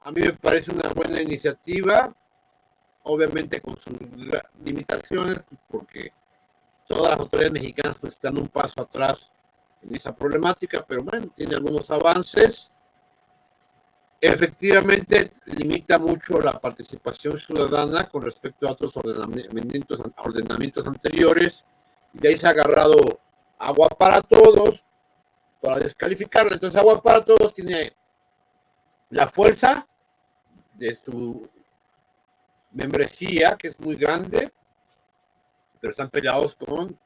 A mí me parece una buena iniciativa, obviamente con sus limitaciones, porque todas las autoridades mexicanas pues, están un paso atrás en esa problemática, pero bueno, tiene algunos avances. Efectivamente, limita mucho la participación ciudadana con respecto a otros ordenamientos anteriores, y de ahí se ha agarrado Agua para Todos para descalificarla. Entonces, Agua para Todos tiene la fuerza de su membresía, que es muy grande, pero están peleados con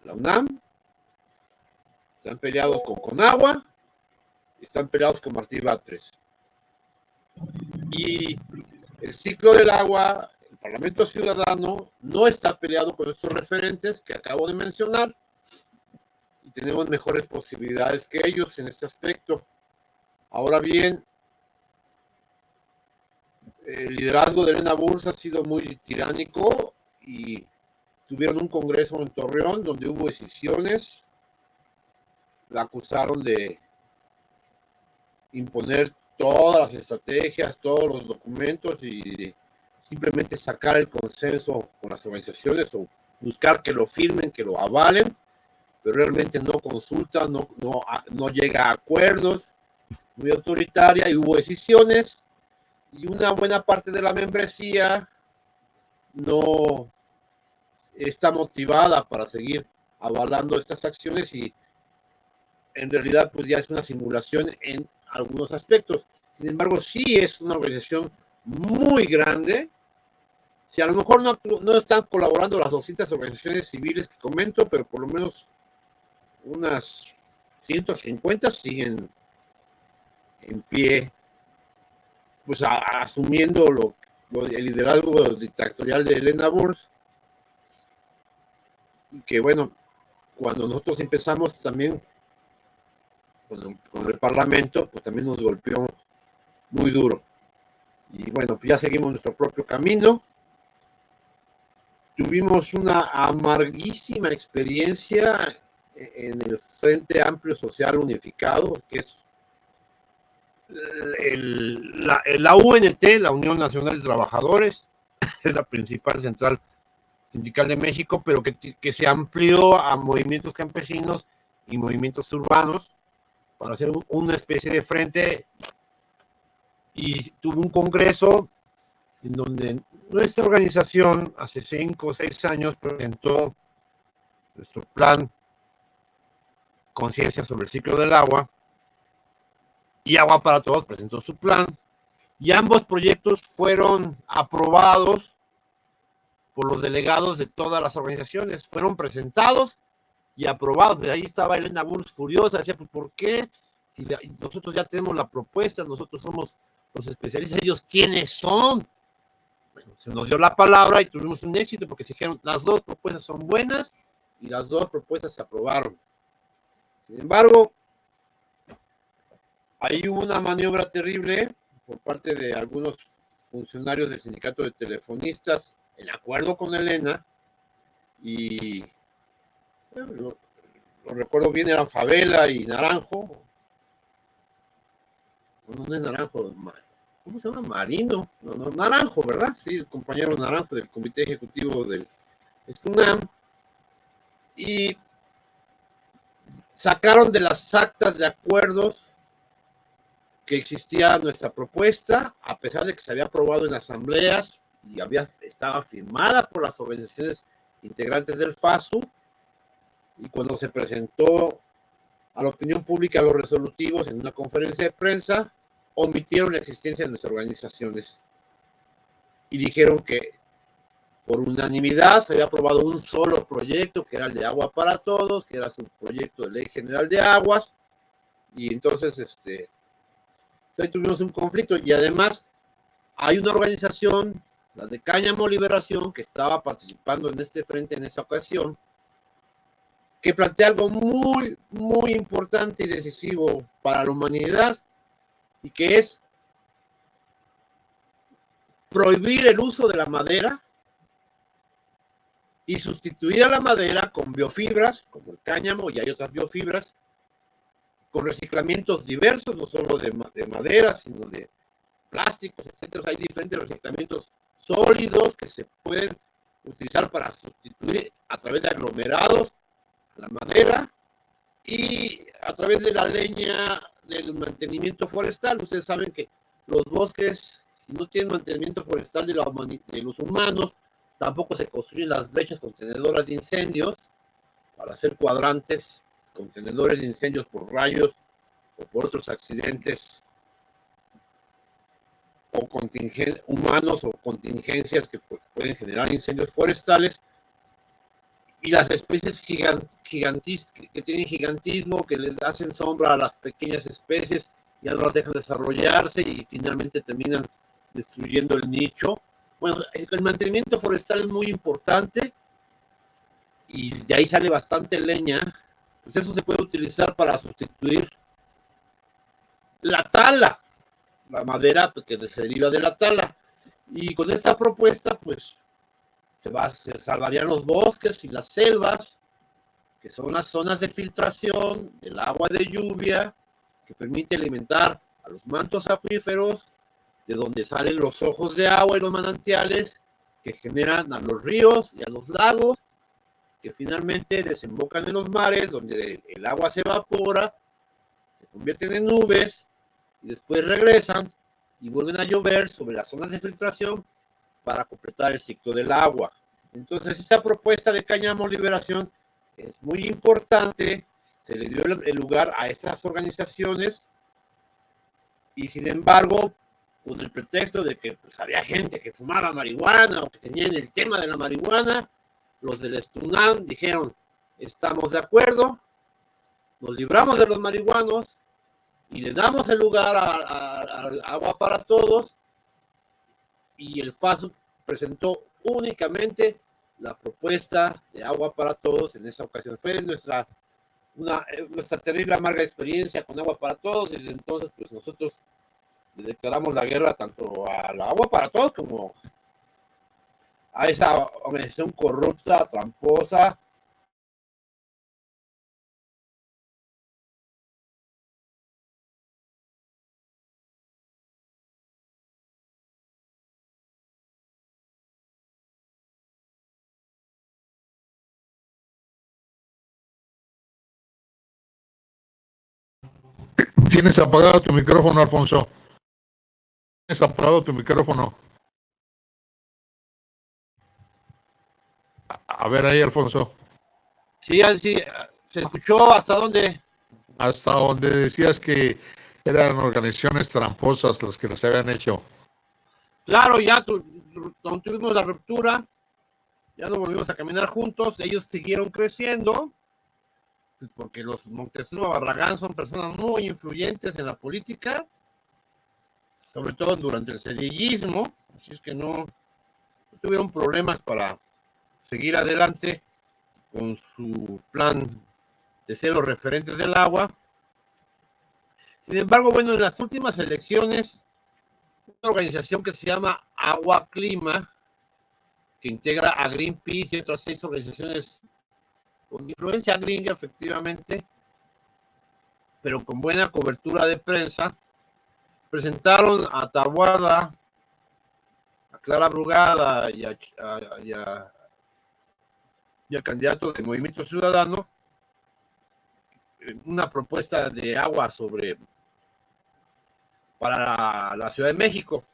la UNAM, están peleados con Conagua, están peleados con Martí Batres. Y el ciclo del agua, el Parlamento Ciudadano, no está peleado con estos referentes que acabo de mencionar, y tenemos mejores posibilidades que ellos en este aspecto. Ahora bien, el liderazgo de Elena Burns ha sido muy tiránico y tuvieron un congreso en Torreón donde hubo decisiones. La acusaron de imponer todas las estrategias, todos los documentos y de simplemente sacar el consenso con las organizaciones o buscar que lo firmen, que lo avalen, pero realmente no consulta, no llega a acuerdos, muy autoritaria, y hubo decisiones, y una buena parte de la membresía no está motivada para seguir avalando estas acciones, y en realidad pues ya es una simulación en algunos aspectos. Sin embargo, sí es una organización muy grande. Si a lo mejor no están colaborando las 200 organizaciones civiles que comento, pero por lo menos unas 150 siguen en pie, pues asumiendo el liderazgo dictatorial de Elena Burns, y que bueno, cuando nosotros empezamos también con el Parlamento, pues también nos golpeó muy duro. Y bueno, pues ya seguimos nuestro propio camino. Tuvimos una amarguísima experiencia en el Frente Amplio Social Unificado, que es la UNT, la Unión Nacional de Trabajadores, es la principal central sindical de México, pero que se amplió a movimientos campesinos y movimientos urbanos para hacer una especie de frente, y tuvo un congreso en donde nuestra organización hace 5 o 6 años presentó nuestro plan Conciencia sobre el Ciclo del Agua, y Agua para Todos presentó su plan, y ambos proyectos fueron aprobados por los delegados de todas las organizaciones, fueron presentados y aprobados. De ahí estaba Elena Burns furiosa, decía, pues ¿por qué? Si nosotros ya tenemos la propuesta, nosotros somos los especialistas, ellos ¿quiénes son? Bueno, se nos dio la palabra y tuvimos un éxito porque se dijeron, las dos propuestas son buenas y las dos propuestas se aprobaron. Sin embargo, ahí hubo una maniobra terrible por parte de algunos funcionarios del sindicato de telefonistas en acuerdo con Elena, y bueno, lo recuerdo bien, eran Favela y Naranjo. No es Naranjo, ¿cómo se llama? Marino. No, Naranjo, ¿verdad? Sí, el compañero Naranjo del Comité Ejecutivo del SUNAM. Y sacaron de las actas de acuerdos que existía nuestra propuesta, a pesar de que se había aprobado en asambleas y estaba firmada por las organizaciones integrantes del FASU, y cuando se presentó a la opinión pública los resolutivos en una conferencia de prensa, omitieron la existencia de nuestras organizaciones y dijeron que por unanimidad se había aprobado un solo proyecto, que era el de Agua para Todos, que era su proyecto de Ley General de Aguas, y entonces ahí tuvimos un conflicto. Y además hay una organización, la de Cáñamo Liberación, que estaba participando en este frente en esa ocasión, que plantea algo muy, muy importante y decisivo para la humanidad, y que es prohibir el uso de la madera y sustituir a la madera con biofibras, como el cáñamo, y hay otras biofibras, con reciclamientos diversos, no solo de madera, sino de plásticos, etcétera. Hay diferentes reciclamientos sólidos que se pueden utilizar para sustituir a través de aglomerados la madera y a través de la leña del mantenimiento forestal. Ustedes saben que los bosques, si no tienen mantenimiento forestal de los humanos, tampoco se construyen las brechas contenedoras de incendios para hacer cuadrantes, contenedores de incendios por rayos o por otros accidentes o humanos o contingencias que pueden generar incendios forestales. Y las especies que tienen gigantismo, que les hacen sombra a las pequeñas especies, ya no las dejan desarrollarse y finalmente terminan destruyendo el nicho. Bueno, el mantenimiento forestal es muy importante y de ahí sale bastante leña. Pues eso se puede utilizar para sustituir la tala, la madera que se deriva de la tala. Y con esta propuesta, pues, se salvarían los bosques y las selvas, que son las zonas de filtración del agua de lluvia, que permite alimentar a los mantos acuíferos, de donde salen los ojos de agua y los manantiales, que generan a los ríos y a los lagos, que finalmente desembocan en los mares, donde el agua se evapora, se convierten en nubes, y después regresan y vuelven a llover sobre las zonas de filtración para completar el ciclo del agua. Entonces, esta propuesta de Cáñamo Liberación es muy importante, se le dio el lugar a estas organizaciones y sin embargo, con el pretexto de que pues, había gente que fumaba marihuana o que tenían el tema de la marihuana, los del Estunam dijeron, estamos de acuerdo, nos libramos de los marihuanos y le damos el lugar a Agua para Todos, y el FAS presentó únicamente la propuesta de Agua para Todos en esa ocasión. Fue nuestra terrible amarga experiencia con Agua para Todos, y desde entonces pues nosotros le declaramos la guerra tanto a la Agua para Todos como a esa organización corrupta, tramposa. Tienes apagado tu micrófono, Alfonso. Tienes apagado tu micrófono. A ver ahí, Alfonso. Sí, así, ¿se escuchó hasta dónde? Hasta donde decías que eran organizaciones tramposas las que nos habían hecho. Claro, ya tuvimos la ruptura, ya no volvimos a caminar juntos, ellos siguieron creciendo, pues porque los Montezuma Barragán son personas muy influyentes en la política, sobre todo durante el cedillismo, así es que no tuvieron problemas para seguir adelante con su plan de ser los referentes del agua. Sin embargo, bueno, en las últimas elecciones, una organización que se llama Agua Clima, que integra a Greenpeace y otras 6 organizaciones con influencia gringa, efectivamente, pero con buena cobertura de prensa, presentaron a Taboada, a Clara Brugada y al candidato del Movimiento Ciudadano una propuesta de agua para la Ciudad de México.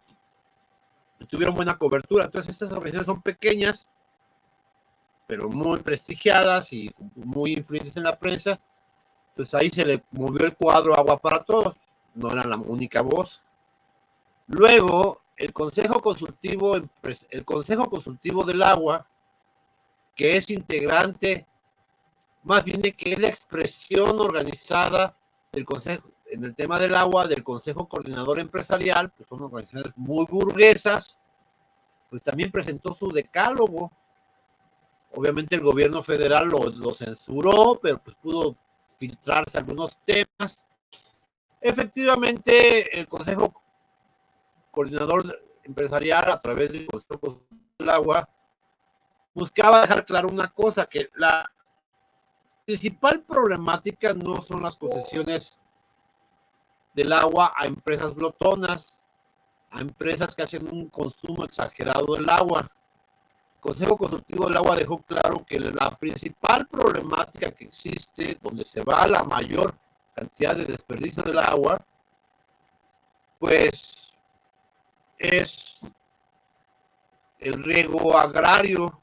Tuvieron buena cobertura. Entonces, estas organizaciones son pequeñas, pero muy prestigiadas y muy influyentes en la prensa. Entonces, ahí se le movió el cuadro Agua para Todos. No era la única voz. Luego, el Consejo Consultivo del Agua, que es integrante, más bien de que es la expresión organizada del Consejo, en el tema del agua, del Consejo Coordinador Empresarial, pues son organizaciones muy burguesas, pues también presentó su decálogo. Obviamente el gobierno federal lo censuró, pero pues pudo filtrarse algunos temas. Efectivamente, el Consejo Coordinador Empresarial, a través del Consejo del Agua, buscaba dejar claro una cosa, que la principal problemática no son las concesiones del agua a empresas glotonas, a empresas que hacen un consumo exagerado del agua. El Consejo Consultivo del Agua dejó claro que la principal problemática que existe, donde se va la mayor cantidad de desperdicio del agua, pues es el riego agrario.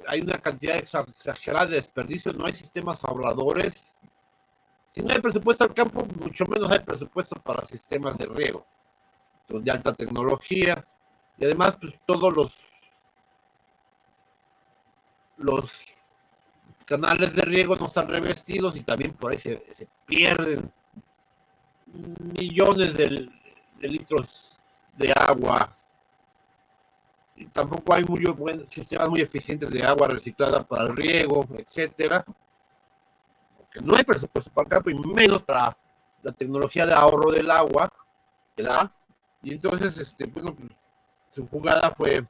Hay una cantidad exagerada de desperdicio, no hay sistemas ahorradores. Si no hay presupuesto al campo, mucho menos hay presupuesto para sistemas de riego de alta tecnología. Y además, pues todos los canales de riego no están revestidos y también por ahí se pierden millones de litros de agua. Y tampoco hay sistemas muy eficientes de agua reciclada para el riego, etcétera. Porque no hay presupuesto para el campo y menos para la tecnología de ahorro del agua, ¿verdad? Y entonces, bueno, pues, su jugada fue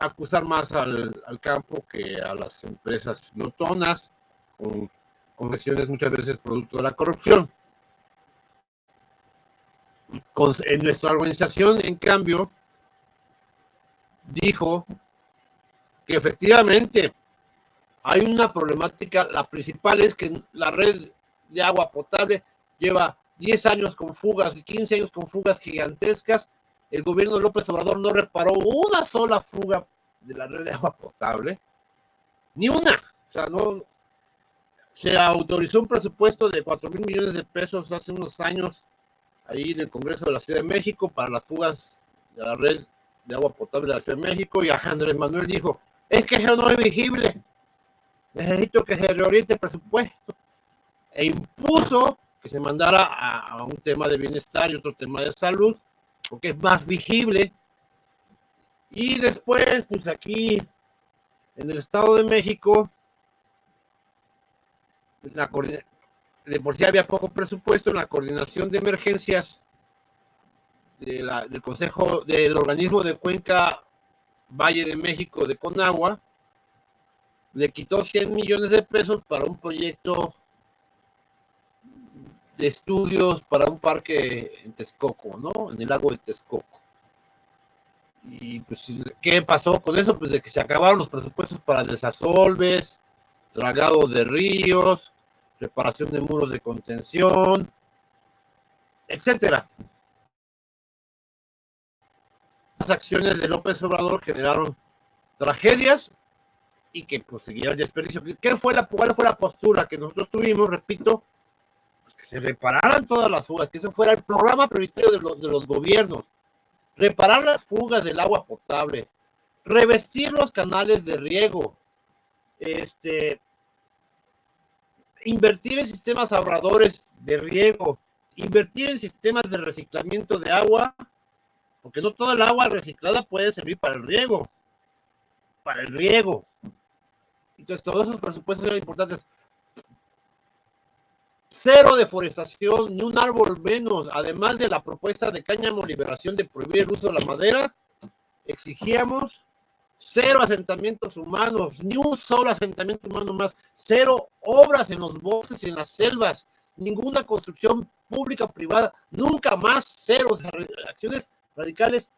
acusar más al campo que a las empresas glotonas, con concesiones muchas veces producto de la corrupción. En nuestra organización, en cambio, dijo que efectivamente hay una problemática. La principal es que la red de agua potable lleva 10 años con fugas y 15 años con fugas gigantescas. El gobierno de López Obrador no reparó una sola fuga de la red de agua potable, ni una. O sea, no se autorizó un presupuesto de 4,000 millones de pesos hace unos años ahí del Congreso de la Ciudad de México para las fugas de la red de agua potable de la Ciudad de México, y Andrés Manuel dijo, es que eso no es visible, necesito que se reoriente el presupuesto, e impuso que se mandara a un tema de bienestar y otro tema de salud, porque es más visible. Y después, pues aquí en el Estado de México, de por sí había poco presupuesto en la coordinación de emergencias del Consejo, del organismo de Cuenca Valle de México de Conagua, le quitó 100 millones de pesos para un proyecto de estudios para un parque en Texcoco, ¿no? En el lago de Texcoco. Y pues, ¿qué pasó con eso? Pues de que se acabaron los presupuestos para desasolves, dragado de ríos, reparación de muros de contención, etcétera. Las acciones de López Obrador generaron tragedias y que pues seguía el desperdicio. ¿Cuál fue la postura que nosotros tuvimos? Repito, pues que se repararan todas las fugas, que ese fuera el programa prioritario de los gobiernos. Reparar las fugas del agua potable, revestir los canales de riego, invertir en sistemas ahorradores de riego, invertir en sistemas de reciclamiento de agua, porque no toda el agua reciclada puede servir para el riego. Entonces, todos esos presupuestos eran importantes. Cero deforestación, ni un árbol menos. Además de la propuesta de Cáñamo Liberación de prohibir el uso de la madera, exigíamos cero asentamientos humanos, ni un solo asentamiento humano más, cero obras en los bosques y en las selvas, ninguna construcción pública o privada, nunca más, cero acciones radicales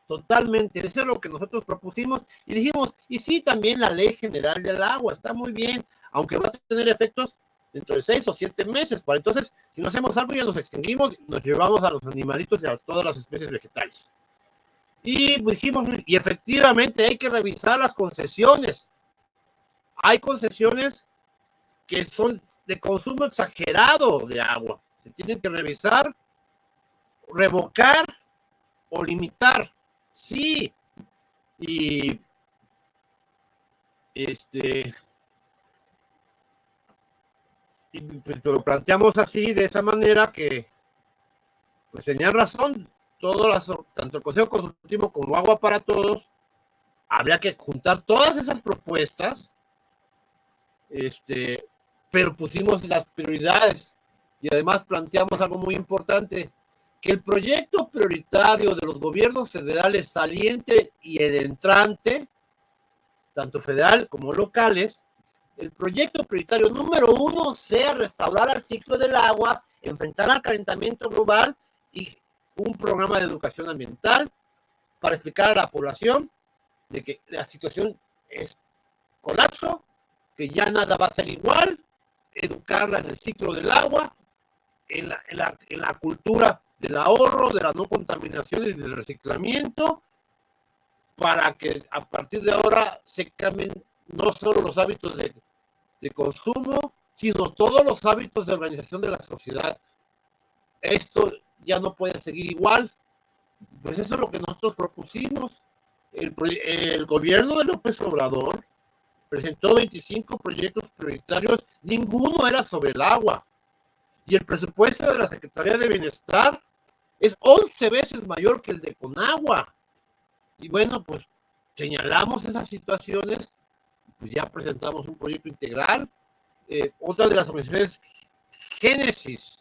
totalmente. Eso es lo que nosotros propusimos y dijimos, y sí, también la Ley General del Agua, está muy bien, aunque va a tener efectos dentro de 6 o 7 meses, para entonces, si no hacemos algo ya nos extinguimos y nos llevamos a los animalitos y a todas las especies vegetales. Y dijimos, y efectivamente hay que revisar las concesiones. Hay concesiones que son de consumo exagerado de agua. Se tienen que revisar, revocar o limitar. Sí. Y pues, lo planteamos así, de esa manera, que pues tenían razón. Tanto el Consejo Consultivo como Agua para Todos, habría que juntar todas esas propuestas, pero pusimos las prioridades y además planteamos algo muy importante, que el proyecto prioritario de los gobiernos federales saliente y el entrante, tanto federal como locales, el proyecto prioritario número 1 sea restaurar el ciclo del agua enfrentar al calentamiento global y un programa de educación ambiental para explicar a la población de que la situación es colapso, que ya nada va a ser igual, educarla en el ciclo del agua, en la cultura del ahorro, de la no contaminación y del reciclamiento, para que a partir de ahora se cambien no solo los hábitos de consumo, sino todos los hábitos de organización de la sociedad. Esto ya no puede seguir igual. Pues eso es lo que nosotros propusimos. El gobierno de López Obrador presentó 25 proyectos prioritarios, ninguno era sobre el agua. Y el presupuesto de la Secretaría de Bienestar es 11 veces mayor que el de Conagua. Y bueno, pues señalamos esas situaciones, pues ya presentamos un proyecto integral. Otra de las organizaciones génesis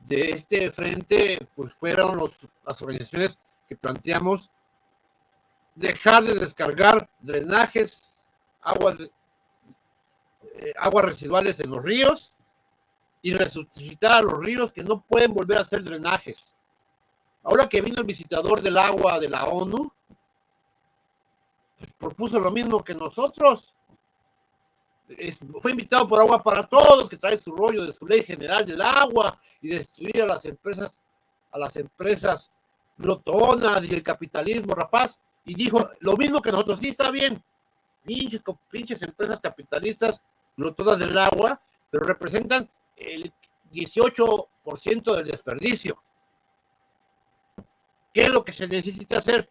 de este frente, pues fueron las organizaciones que planteamos dejar de descargar drenajes, aguas residuales en los ríos y resucitar a los ríos que no pueden volver a ser drenajes. Ahora que vino el visitador del agua de la ONU, pues propuso lo mismo que nosotros. Fue invitado por Agua para Todos, que trae su rollo de su ley general del agua y destruir a las empresas glotonas y el capitalismo rapaz, y dijo lo mismo que nosotros. Sí, está bien, pinches empresas capitalistas glotonas del agua, pero representan el 18% del desperdicio. ¿Qué es lo que se necesita hacer?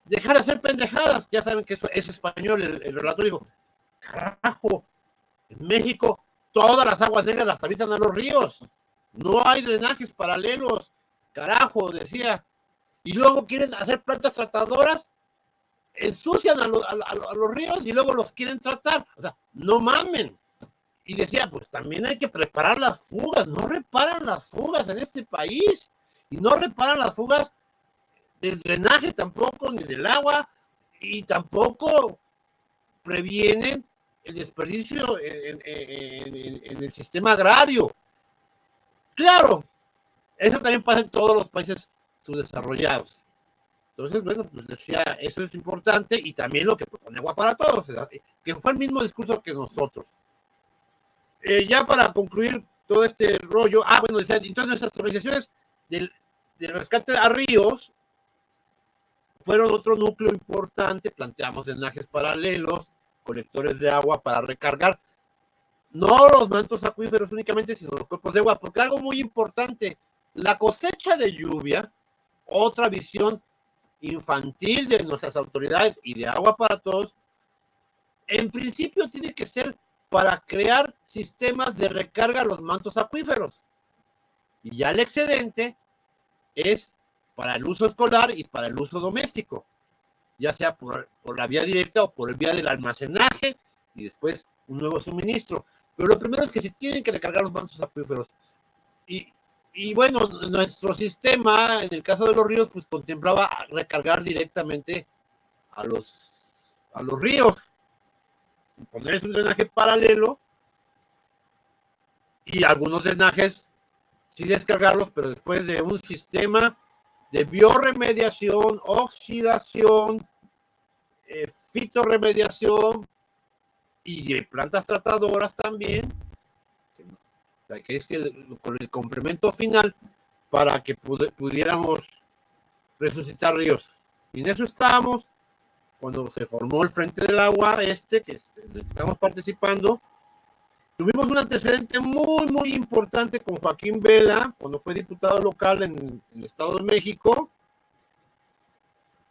Dejar de hacer pendejadas. Ya saben que eso es español. El relator dijo, carajo, en México todas las aguas negras las habitan a los ríos. No hay drenajes paralelos. Carajo, decía. Y luego quieren hacer plantas tratadoras, ensucian a los ríos y luego los quieren tratar. O sea, no mamen. Y decía, pues también hay que preparar las fugas. No reparan las fugas en este país. Y no reparan las fugas del drenaje tampoco, ni del agua. Y tampoco previenen el desperdicio en el sistema agrario. Claro, eso también pasa en todos los países subdesarrollados. Entonces, bueno, pues decía, eso es importante, y también lo que propone Agua para Todos, que fue el mismo discurso que nosotros. Ya para concluir todo este rollo, bueno, decía, entonces nuestras organizaciones del rescate a ríos fueron otro núcleo importante. Planteamos drenajes paralelos, colectores de agua para recargar no los mantos acuíferos únicamente, sino los cuerpos de agua, porque algo muy importante, la cosecha de lluvia, otra visión infantil de nuestras autoridades y de Agua para Todos, en principio tiene que ser para crear sistemas de recarga a los mantos acuíferos, y ya el excedente es para el uso escolar y para el uso doméstico, ya sea por la vía directa o por el vía del almacenaje y después un nuevo suministro. Pero lo primero es que se tienen que recargar los mantos acuíferos. Y bueno, nuestro sistema, en el caso de los ríos, pues contemplaba recargar directamente a los ríos, ponerles un drenaje paralelo y algunos drenajes sí descargarlos, pero después de un sistema de bioremediación, oxidación, fitorremediación y de plantas tratadoras también, o sea, que es con el complemento final para que pudiéramos resucitar ríos. Y en eso estábamos cuando se formó el Frente del Agua, que estamos participando. Tuvimos un antecedente muy, muy importante con Joaquín Vela, cuando fue diputado local en el Estado de México.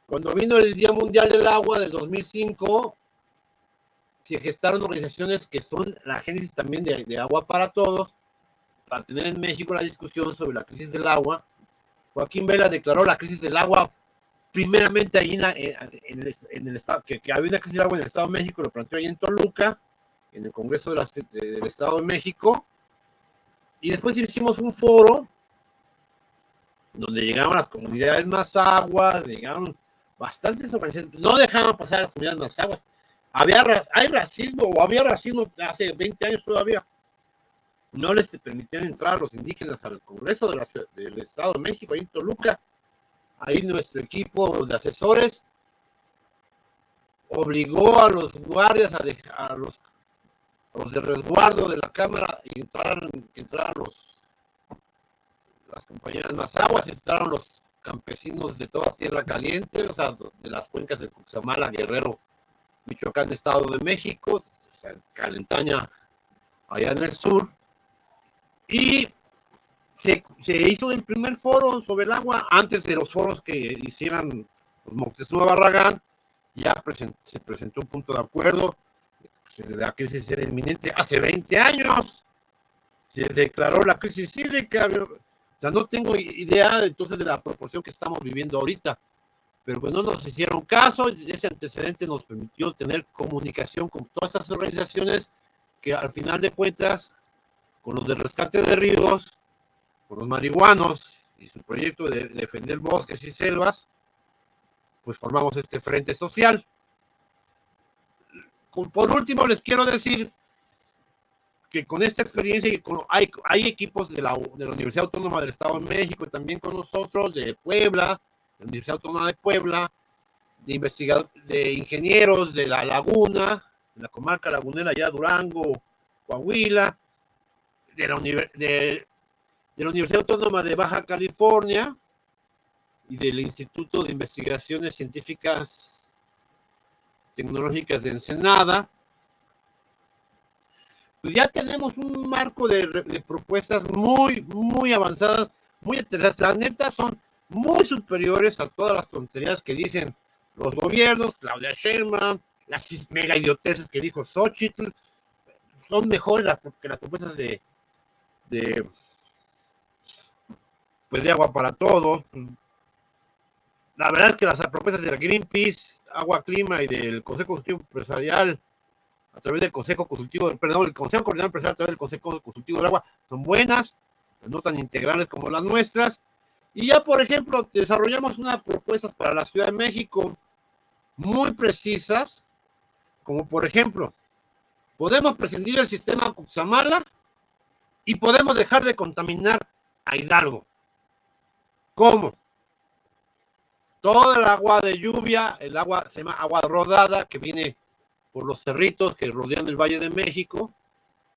Cuando vino el Día Mundial del Agua del 2005, se gestaron organizaciones que son la génesis también de Agua para Todos, para tener en México la discusión sobre la crisis del agua. Joaquín Vela declaró la crisis del agua primeramente ahí en el estado, que había una crisis del agua en el Estado de México, lo planteó ahí en Toluca, en el Congreso del Estado de México, y después hicimos un foro donde llegaban las comunidades más aguas, llegaron bastantes organizaciones, no dejaban pasar a las comunidades más aguas. Hay racismo, o había racismo hace 20 años todavía. no les permitían entrar a los indígenas al Congreso del Estado de México, ahí en Toluca. Ahí nuestro equipo de asesores obligó a los guardias a los de resguardo de la Cámara y entraron las compañeras más aguas, entraron los campesinos de toda Tierra Caliente, o sea, de las cuencas de Cuxamala, Guerrero, Michoacán, Estado de México, o sea, Calentaña, allá en el sur, y se hizo el primer foro sobre el agua, antes de los foros que hicieran Moctezuma Barragán, ya se presentó un punto de acuerdo, la crisis era inminente, hace 20 años se declaró la crisis hídrica, o sea, no tengo idea entonces de la proporción que estamos viviendo ahorita, pero pues no nos hicieron caso, ese antecedente nos permitió tener comunicación con todas estas organizaciones que al final de cuentas, con los de rescate de ríos, con los marihuanos y su proyecto de defender bosques y selvas, pues formamos este frente social. Por último, les quiero decir que con esta experiencia hay equipos de la Universidad Autónoma del Estado de México, también con nosotros, de Puebla, la Universidad Autónoma de Puebla, de ingenieros de La Laguna, de la comarca lagunera, ya Durango, Coahuila, de la Universidad Autónoma de Baja California y del Instituto de Investigaciones Científicas Tecnológicas de Ensenada. Pues ya tenemos un marco de propuestas muy avanzadas, muy interesantes. La neta son muy superiores a todas las tonterías que dicen los gobiernos, Claudia Sheinbaum, las mega idioteces que dijo Xochitl, son mejores que las propuestas de agua para todos. La verdad es que las propuestas de la Greenpeace, Agua Clima y del Consejo Consultivo Empresarial a través del Consejo Consultivo, el Consejo Coordinador Empresarial a través del Consejo Consultivo del Agua son buenas, no tan integrales como las nuestras. Y ya, por ejemplo, desarrollamos unas propuestas para la Ciudad de México muy precisas, como por ejemplo, podemos prescindir del sistema Cuxamala y podemos dejar de contaminar a Hidalgo. ¿Cómo? Todo el agua de lluvia, el agua se llama agua rodada, que viene por los cerritos que rodean el Valle de México,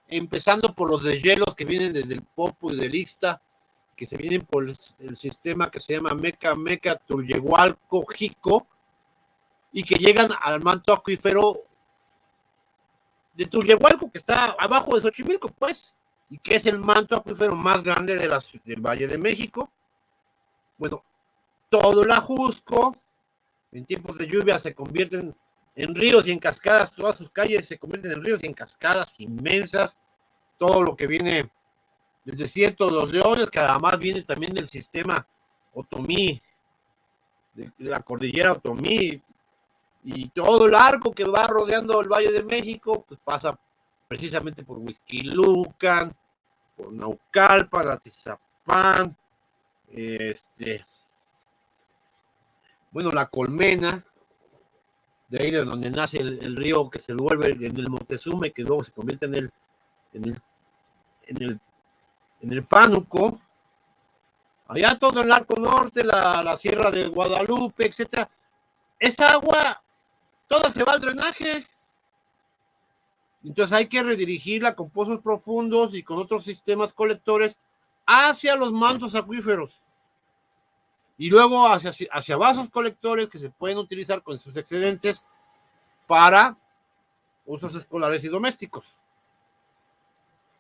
empezando por los deshielos que vienen desde el Popo y del Ixta, que se vienen por el sistema que se llama Meca, Tulyehualco, Jico, y que llegan al manto acuífero de Tulyehualco, que está abajo de Xochimilco, pues, y que es el manto acuífero más grande del Valle de México. Bueno, todo el Ajusco, en tiempos de lluvia se convierten en ríos y en cascadas, todas sus calles se convierten en ríos y en cascadas inmensas, todo lo que viene del desierto de los Leones, que además viene también del sistema Otomí, de la cordillera Otomí, y todo el arco que va rodeando el Valle de México, pues pasa precisamente por Huixquilucan, por Naucalpan, Atizapán, bueno, la Colmena, de ahí de donde nace el río que se vuelve en el Moctezuma y que luego se convierte en el Pánuco, allá todo el arco norte, la sierra de Guadalupe, etcétera. Esa agua toda se va al drenaje. Entonces hay que redirigirla con pozos profundos y con otros sistemas colectores hacia los mantos acuíferos. Y luego hacia vasos colectores que se pueden utilizar con sus excedentes para usos escolares y domésticos.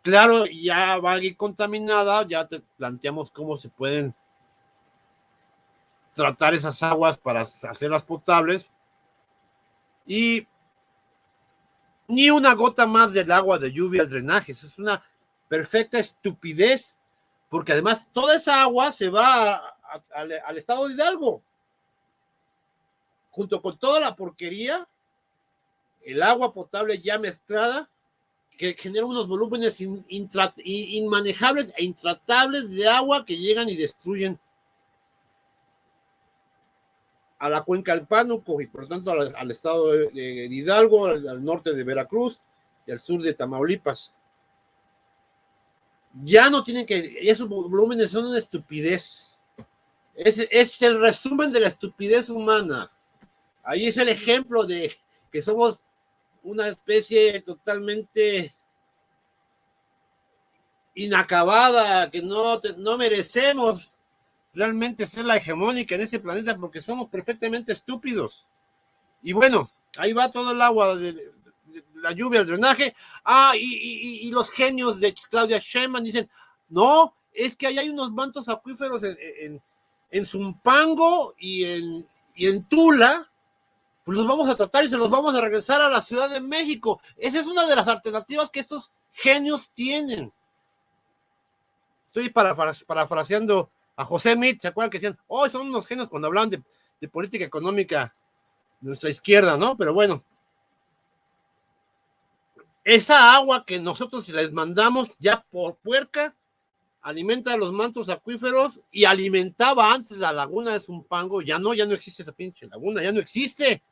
Claro, ya va a ir contaminada, ya te planteamos cómo se pueden tratar esas aguas para hacerlas potables. Y ni una gota más del agua de lluvia al drenaje. Eso es una perfecta estupidez, porque además toda esa agua se va al estado de Hidalgo. Junto con toda la porquería, el agua potable ya mezclada, que genera unos volúmenes inmanejables e intratables de agua que llegan y destruyen a la cuenca del Pánuco y por lo tanto al estado de Hidalgo, al norte de Veracruz y al sur de Tamaulipas. Ya no tienen que, esos volúmenes son una estupidez. Es el resumen de la estupidez humana. Ahí es el ejemplo de que somos una especie totalmente inacabada, que no merecemos realmente ser la hegemónica en este planeta porque somos perfectamente estúpidos. Y bueno, ahí va todo el agua de la lluvia, el drenaje. Y los genios de Claudia Sheinbaum dicen, no, es que ahí hay unos mantos acuíferos en Zumpango y en Tula, pues los vamos a tratar y se los vamos a regresar a la Ciudad de México. Esa es una de las alternativas que estos genios tienen. Estoy parafraseando a José Mit, ¿se acuerdan que decían, oh, son unos genios cuando hablan de política económica de nuestra izquierda, ¿no? Pero bueno, esa agua que nosotros les mandamos ya por puerca alimenta los mantos acuíferos y alimentaba antes la laguna de Zumpango. Ya no existe esa pinche laguna, ya no existe.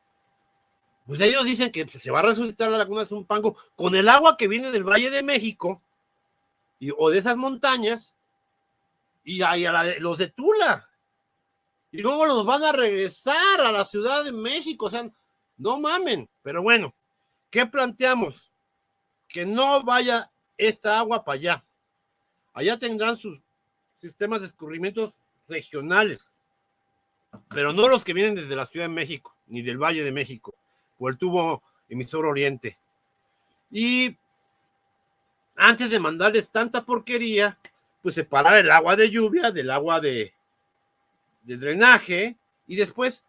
Pues ellos dicen que se va a resucitar la laguna de Zumpango con el agua que viene del Valle de México o de esas montañas y los de Tula. Y luego los van a regresar a la Ciudad de México. O sea, no mamen. Pero bueno, ¿qué planteamos? Que no vaya esta agua para allá. Allá tendrán sus sistemas de escurrimientos regionales, pero no los que vienen desde la Ciudad de México, ni del Valle de México, o el tubo emisor Oriente. Y antes de mandarles tanta porquería, pues separar el agua de lluvia del agua de drenaje y después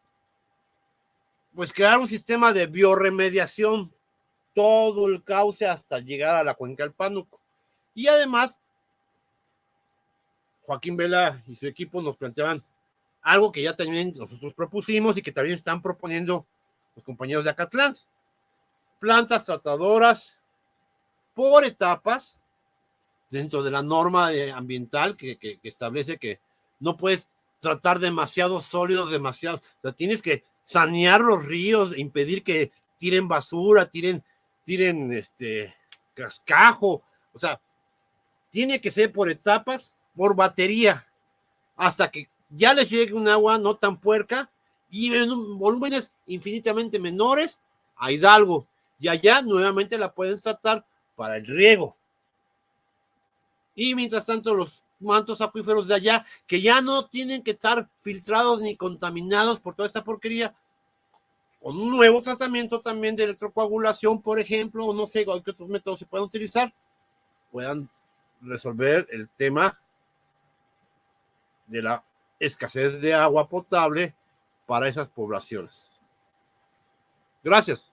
pues crear un sistema de bioremediación todo el cauce hasta llegar a la cuenca del Pánuco. Y además, Joaquín Vela y su equipo nos planteaban algo que ya también nosotros propusimos y que también están proponiendo los compañeros de Acatlán. Plantas tratadoras por etapas dentro de la norma ambiental que establece que no puedes tratar demasiados sólidos, demasiados. O sea, tienes que sanear los ríos, impedir que tiren basura, tiren cascajo. O sea, tiene que ser por etapas, por batería, hasta que ya les llegue un agua no tan puerca y en volúmenes infinitamente menores a Hidalgo. Y allá nuevamente la pueden tratar para el riego. Y mientras tanto los mantos acuíferos de allá, que ya no tienen que estar filtrados ni contaminados por toda esta porquería, con un nuevo tratamiento también de electrocoagulación, por ejemplo, o no sé qué otros métodos se puedan utilizar, puedan resolver el tema de la escasez de agua potable para esas poblaciones. Gracias.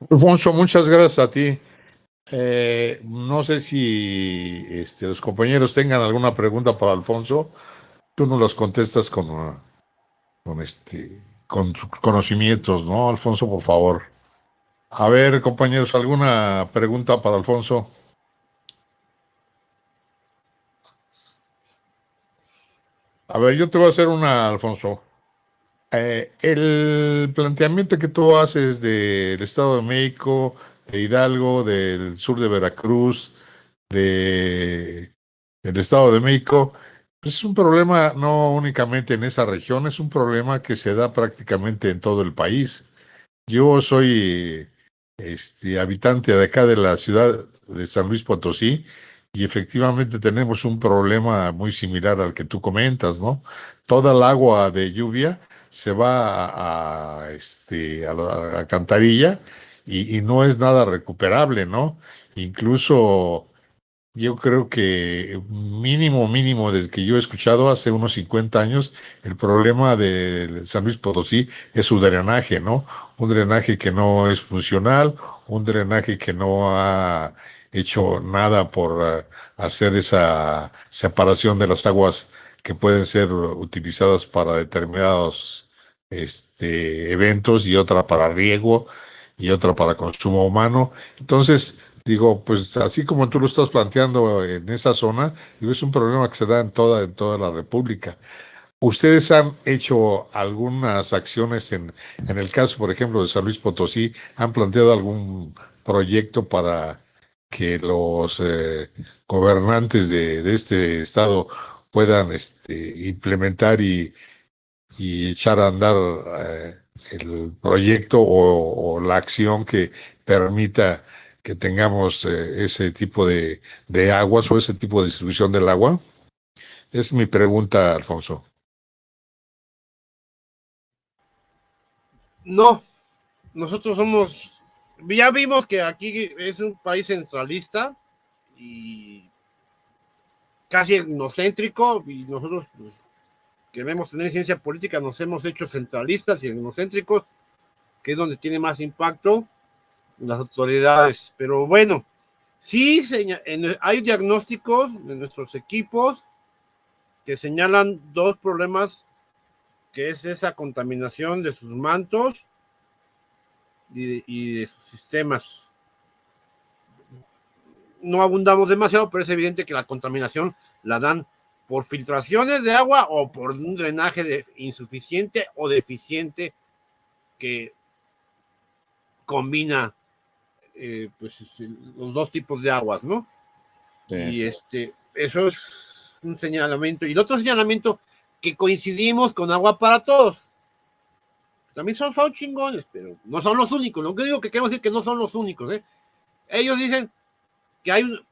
Alfonso, muchas gracias a ti. No sé si los compañeros tengan alguna pregunta para Alfonso. Tú nos las contestas con, con sus conocimientos, ¿no, Alfonso, por favor? A ver, compañeros, ¿alguna pregunta para Alfonso? A ver, yo te voy a hacer una, Alfonso. El planteamiento que tú haces del Estado de México, de Hidalgo, del sur de Veracruz, del Estado de México, pues es un problema no únicamente en esa región, es un problema que se da prácticamente en todo el país. Yo soy habitante de acá de la ciudad de San Luis Potosí y efectivamente tenemos un problema muy similar al que tú comentas, ¿no? Toda el agua de lluvia se va a la alcantarilla y no es nada recuperable, ¿no? Incluso yo creo que mínimo, desde que yo he escuchado hace unos 50 años, el problema de San Luis Potosí es su drenaje, ¿no? Un drenaje que no es funcional, un drenaje que no ha hecho nada por hacer esa separación de las aguas que pueden ser utilizadas para determinados eventos y otra para riego y otra para consumo humano. Entonces, digo, pues así como tú lo estás planteando en esa zona, digo, es un problema que se da en toda la República. ¿Ustedes han hecho algunas acciones en el caso, por ejemplo, de San Luis Potosí? ¿Han planteado algún proyecto para que los gobernantes de este estado puedan implementar y echar a andar el proyecto o la acción que permita que tengamos ese tipo de aguas o ese tipo de distribución del agua? Es mi pregunta, Alfonso. No, nosotros somos, ya vimos que aquí es un país centralista y casi etnocéntrico, y nosotros pues, queremos tener ciencia política, nos hemos hecho centralistas y etnocéntricos, que es donde tiene más impacto las autoridades. Pero bueno, sí hay diagnósticos de nuestros equipos que señalan dos problemas, que es esa contaminación de sus mantos y de sus sistemas. No abundamos demasiado, pero es evidente que la contaminación la dan por filtraciones de agua o por un drenaje insuficiente o deficiente que combina pues, los dos tipos de aguas, ¿no? Sí. Y eso es un señalamiento. Y el otro señalamiento, que coincidimos con Agua para Todos. También son chingones, pero no son los únicos. Lo que digo que queremos decir que no son los únicos. Ellos dicen que hay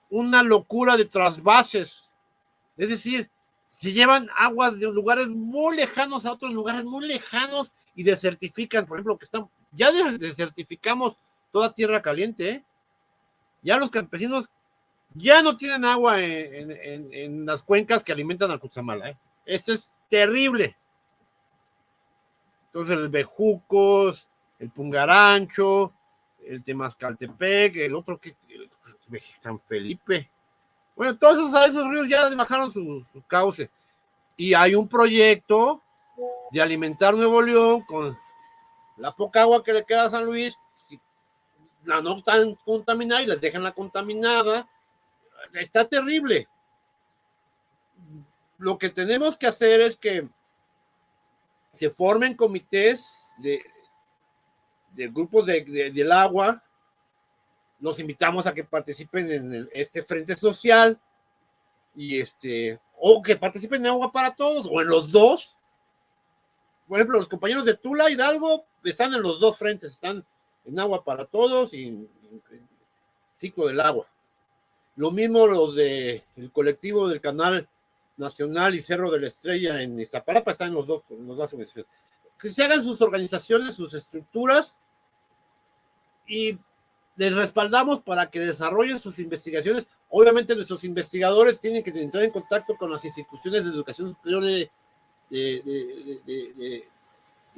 una locura de trasvases. Es decir, se llevan aguas de lugares muy lejanos a otros lugares muy lejanos y desertifican. Por ejemplo, ya desertificamos toda tierra caliente. Ya los campesinos ya no tienen agua en las cuencas que alimentan al Cutzamala. Esto es terrible. Entonces, el Bejucos, el Pungarancho, el Temascaltepec, el otro que San Felipe. Bueno, todos esos ríos ya bajaron su cauce. Y hay un proyecto de alimentar Nuevo León con la poca agua que le queda a San Luis, si la no están contaminada y les dejan la contaminada. Está terrible. Lo que tenemos que hacer es que se formen comités de grupos del agua. Los invitamos a que participen en este frente social y o que participen en Agua para Todos o en los dos. Por ejemplo, los compañeros de Tula Hidalgo están en los dos frentes, están en Agua para Todos y en Ciclo del Agua. Lo mismo los del colectivo del Canal Nacional y Cerro de la Estrella en Iztapalapa están en los dos organizaciones. Que se hagan sus organizaciones, sus estructuras y les respaldamos para que desarrollen sus investigaciones. Obviamente nuestros investigadores tienen que entrar en contacto con las instituciones de educación superior de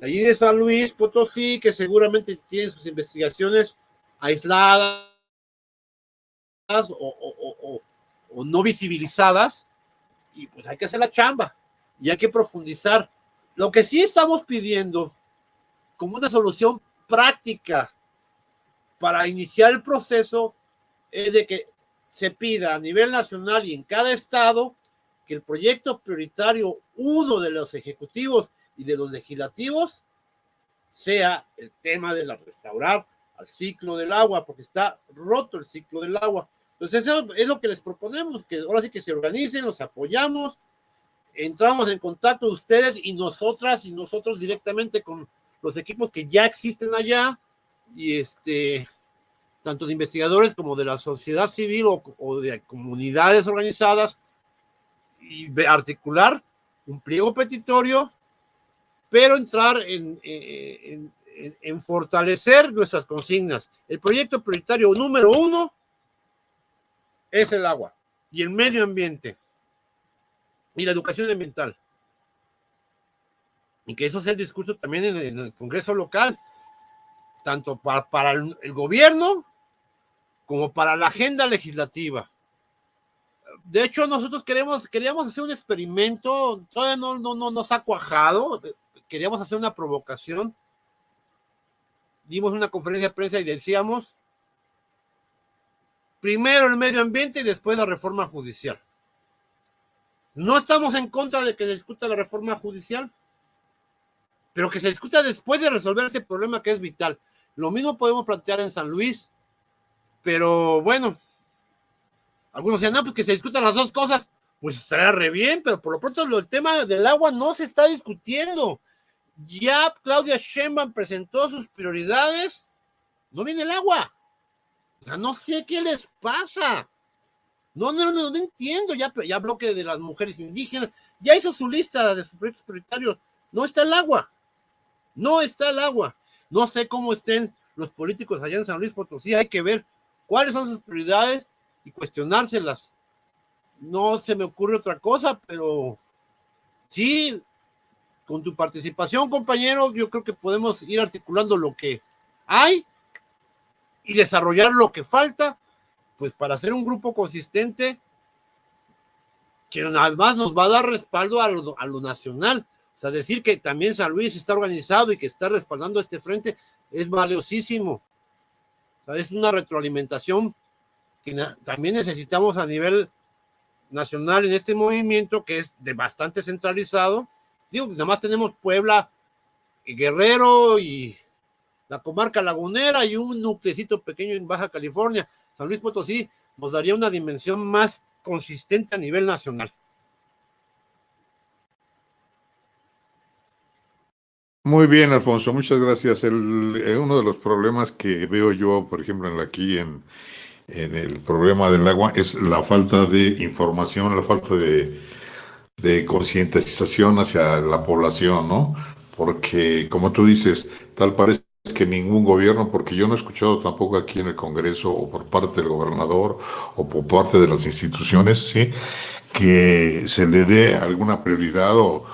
allí de San Luis Potosí, que seguramente tienen sus investigaciones aisladas o no visibilizadas, y pues hay que hacer la chamba y hay que profundizar. Lo que sí estamos pidiendo como una solución práctica para iniciar el proceso es de que se pida a nivel nacional y en cada estado que el proyecto prioritario, uno de los ejecutivos y de los legislativos, sea el tema de la restaurar al ciclo del agua, porque está roto el ciclo del agua. Entonces eso es lo que les proponemos, que ahora sí que se organicen, los apoyamos, entramos en contacto de ustedes y nosotras y nosotros directamente con los equipos que ya existen allá y tanto de investigadores como de la sociedad civil o de comunidades organizadas, y articular un pliego petitorio, pero entrar en fortalecer nuestras consignas. El proyecto prioritario número 1 es el agua y el medio ambiente y la educación ambiental. Y que eso sea el discurso también en el Congreso local, tanto para el gobierno como para la agenda legislativa. De hecho, nosotros queríamos hacer un experimento, todavía no nos ha cuajado, queríamos hacer una provocación. Dimos una conferencia de prensa y decíamos, primero el medio ambiente y después la reforma judicial. No estamos en contra de que se discuta la reforma judicial, pero que se discuta después de resolver ese problema que es vital. Lo mismo podemos plantear en San Luis, pero bueno, algunos decían, no, pues que se discutan las dos cosas, pues estará re bien, pero por lo pronto el tema del agua no se está discutiendo. Ya Claudia Sheinbaum presentó sus prioridades, no viene el agua. O sea, no sé qué les pasa. No entiendo. Ya habló que de las mujeres indígenas, ya hizo su lista de sus proyectos prioritarios. No está el agua. No está el agua. No sé cómo estén los políticos allá en San Luis Potosí. Hay que ver cuáles son sus prioridades y cuestionárselas. No se me ocurre otra cosa, pero sí, con tu participación, compañero, yo creo que podemos ir articulando lo que hay y desarrollar lo que falta, pues para hacer un grupo consistente que además nos va a dar respaldo a lo nacional. O sea, decir que también San Luis está organizado y que está respaldando este frente es valiosísimo. O sea, es una retroalimentación que también necesitamos a nivel nacional en este movimiento que es de bastante centralizado. Digo, nada más tenemos Puebla, Guerrero y la comarca lagunera y un nuclecito pequeño en Baja California. San Luis Potosí nos daría una dimensión más consistente a nivel nacional. Muy bien, Alfonso, muchas gracias. Uno de los problemas que veo yo, por ejemplo, en el problema del agua es la falta de información, la falta de concientización hacia la población, ¿no? Porque, como tú dices, tal parece que ningún gobierno, porque yo no he escuchado tampoco aquí en el Congreso o por parte del gobernador o por parte de las instituciones, ¿sí? Que se le dé alguna prioridad o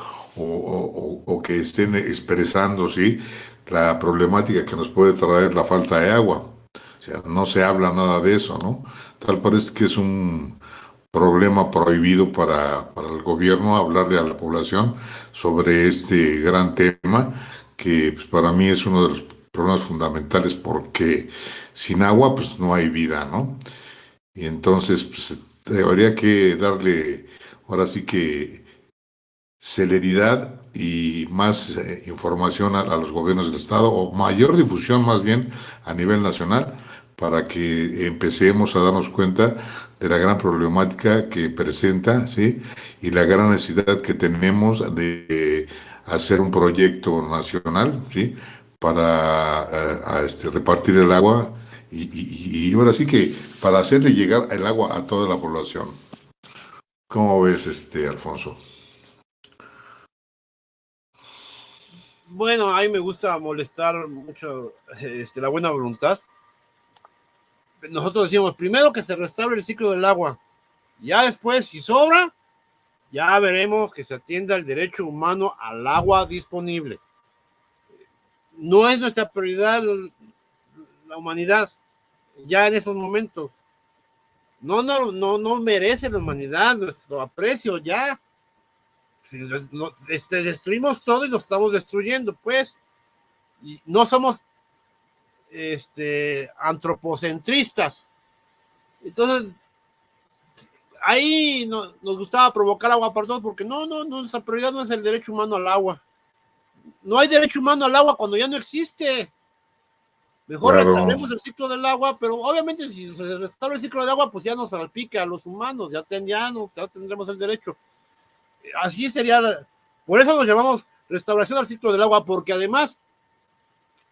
que estén expresando, ¿sí? La problemática que nos puede traer la falta de agua. O sea, no se habla nada de eso, ¿no? Tal parece que es un problema prohibido para el gobierno hablarle a la población sobre este gran tema que pues, para mí es uno de los problemas fundamentales porque sin agua pues no hay vida, ¿no? Y entonces pues, habría que darle ahora sí que celeridad y más información a los gobiernos del Estado, o mayor difusión más bien a nivel nacional, para que empecemos a darnos cuenta de la gran problemática que presenta, ¿sí? Y la gran necesidad que tenemos de hacer un proyecto nacional, ¿sí? Para repartir el agua y ahora sí que para hacerle llegar el agua a toda la población. ¿Cómo ves, Alfonso? Bueno, a mí me gusta molestar mucho la buena voluntad. Nosotros decimos primero que se restaure el ciclo del agua. Ya después, si sobra, ya veremos que se atienda el derecho humano al agua disponible. No es nuestra prioridad la humanidad ya en esos momentos. No merece la humanidad nuestro aprecio ya. Destruimos todo y lo estamos destruyendo, pues. Y no somos antropocentristas. Entonces, ahí nos gustaba provocar agua para todos porque no, nuestra prioridad no es el derecho humano al agua. No hay derecho humano al agua cuando ya no existe. Mejor Claro. restauremos el ciclo del agua, pero obviamente si se restaura el ciclo del agua, pues ya nos salpica a los humanos, ya tendremos el derecho. Así sería, por eso nos llamamos restauración al ciclo del agua, porque además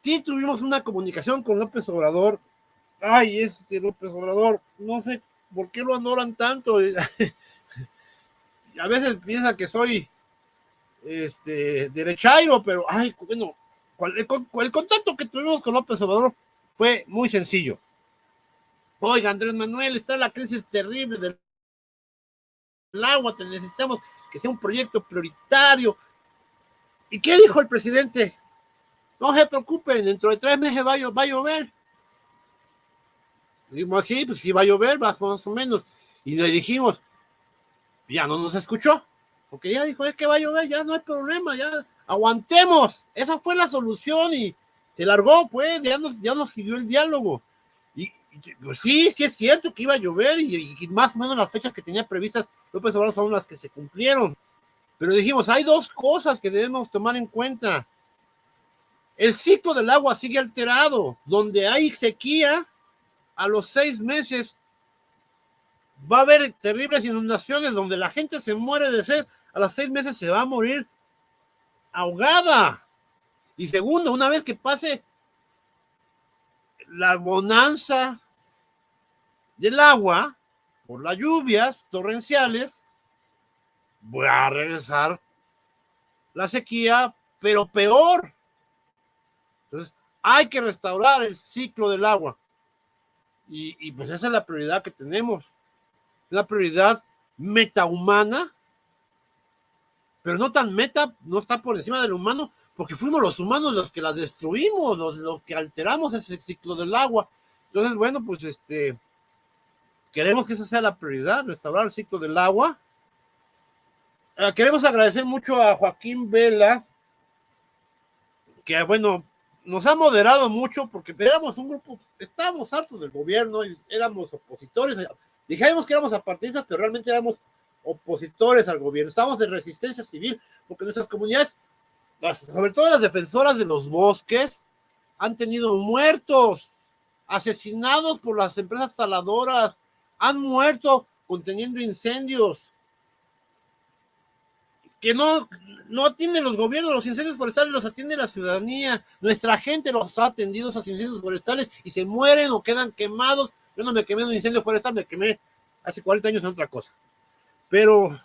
sí tuvimos una comunicación con López Obrador. Ay, López Obrador, no sé por qué lo adoran tanto. A veces piensa que soy derechairo, pero ay, bueno, el contacto que tuvimos con López Obrador fue muy sencillo. Oiga, Andrés Manuel, está la crisis terrible del agua, necesitamos que sea un proyecto prioritario. ¿Y qué dijo el presidente? No se preocupen, dentro de 3 meses va a llover. Dijimos, sí, pues sí va a llover, más o menos. Y le dijimos, ya no nos escuchó, porque ya dijo, es que va a llover, ya no hay problema, ya aguantemos. Esa fue la solución y se largó, pues, ya nos siguió el diálogo. Pues sí, sí es cierto que iba a llover y más o menos las fechas que tenía previstas López Obrador son las que se cumplieron. Pero dijimos, hay dos cosas que debemos tomar en cuenta. El ciclo del agua sigue alterado. Donde hay sequía, a los 6 meses va a haber terribles inundaciones donde la gente se muere de sed. A los 6 meses se va a morir ahogada. Y segundo, una vez que pase la bonanza del agua por las lluvias torrenciales, voy a regresar la sequía, pero peor. Entonces, hay que restaurar el ciclo del agua. Y pues esa es la prioridad que tenemos. Es la prioridad metahumana, pero no tan meta, no está por encima del humano, porque fuimos los humanos los que la destruimos, los que alteramos ese ciclo del agua. Entonces, bueno, pues queremos que esa sea la prioridad, restaurar el ciclo del agua. Queremos agradecer mucho a Joaquín Vela, que bueno, nos ha moderado mucho porque éramos un grupo, estábamos hartos del gobierno, y éramos opositores, dijimos que éramos apartidistas, pero realmente éramos opositores al gobierno, estábamos de resistencia civil, porque nuestras comunidades, sobre todo las defensoras de los bosques, han tenido muertos, asesinados por las empresas taladoras, han muerto conteniendo incendios, que no atienden los gobiernos, los incendios forestales los atiende la ciudadanía, nuestra gente los ha atendido esos incendios forestales y se mueren o quedan quemados. Yo no me quemé en un incendio forestal, me quemé hace 40 años en otra cosa. Pero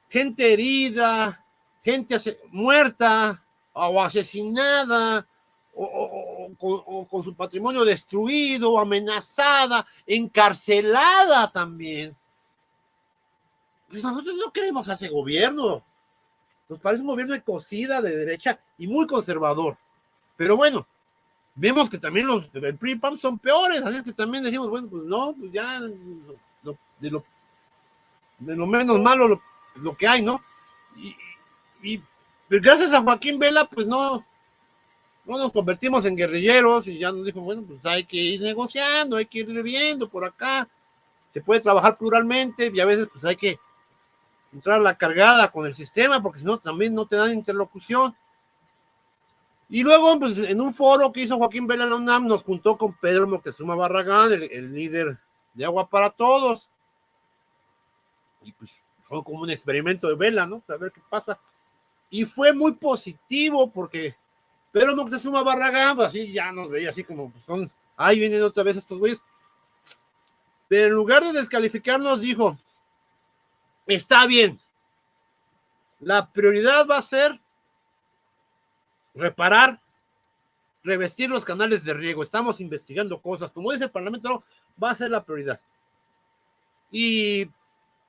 gente herida, gente muerta o asesinada, o con su patrimonio destruido, amenazada, encarcelada también. Pues nosotros no queremos a ese gobierno. Nos parece un gobierno de cocida, de derecha y muy conservador. Pero bueno, vemos que también el PRI y PAN son peores, así es que también decimos, bueno, pues no, pues ya de lo menos malo lo que hay, ¿no? Y pues gracias a Joaquín Vela, pues no nos convertimos en guerrilleros y ya nos dijo, bueno, pues hay que ir negociando, hay que ir viendo por acá, se puede trabajar pluralmente y a veces pues hay que entrar a la cargada con el sistema, porque si no también no te dan interlocución. Y luego, pues en un foro que hizo Joaquín Vela en la UNAM, nos juntó con Pedro Moctezuma Barragán, el líder de Agua para Todos. Y pues fue como un experimento de Vela, ¿no? A ver qué pasa. Y fue muy positivo porque Pedro Moctezuma Barragán, pues así ya nos veía así como, pues son, ahí vienen otra vez estos güeyes. Pero en lugar de descalificarnos, dijo, está bien, la prioridad va a ser reparar, revestir los canales de riego. Estamos investigando cosas. Como dice el Parlamento, va a ser la prioridad. Y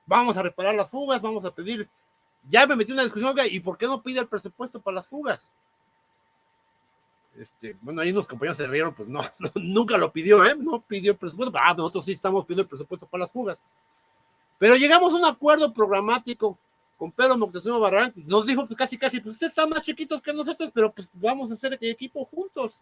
vamos a reparar las fugas, vamos a pedir. Ya me metí en una discusión, ¿y por qué no pide el presupuesto para las fugas? Bueno, ahí unos compañeros se rieron, pues no, nunca lo pidió, no pidió el presupuesto. Nosotros sí estamos pidiendo el presupuesto para las fugas. Pero llegamos a un acuerdo programático con Pedro Moctezuma Barragán, nos dijo pues casi, pues ustedes están más chiquitos que nosotros, pero pues vamos a hacer el equipo juntos.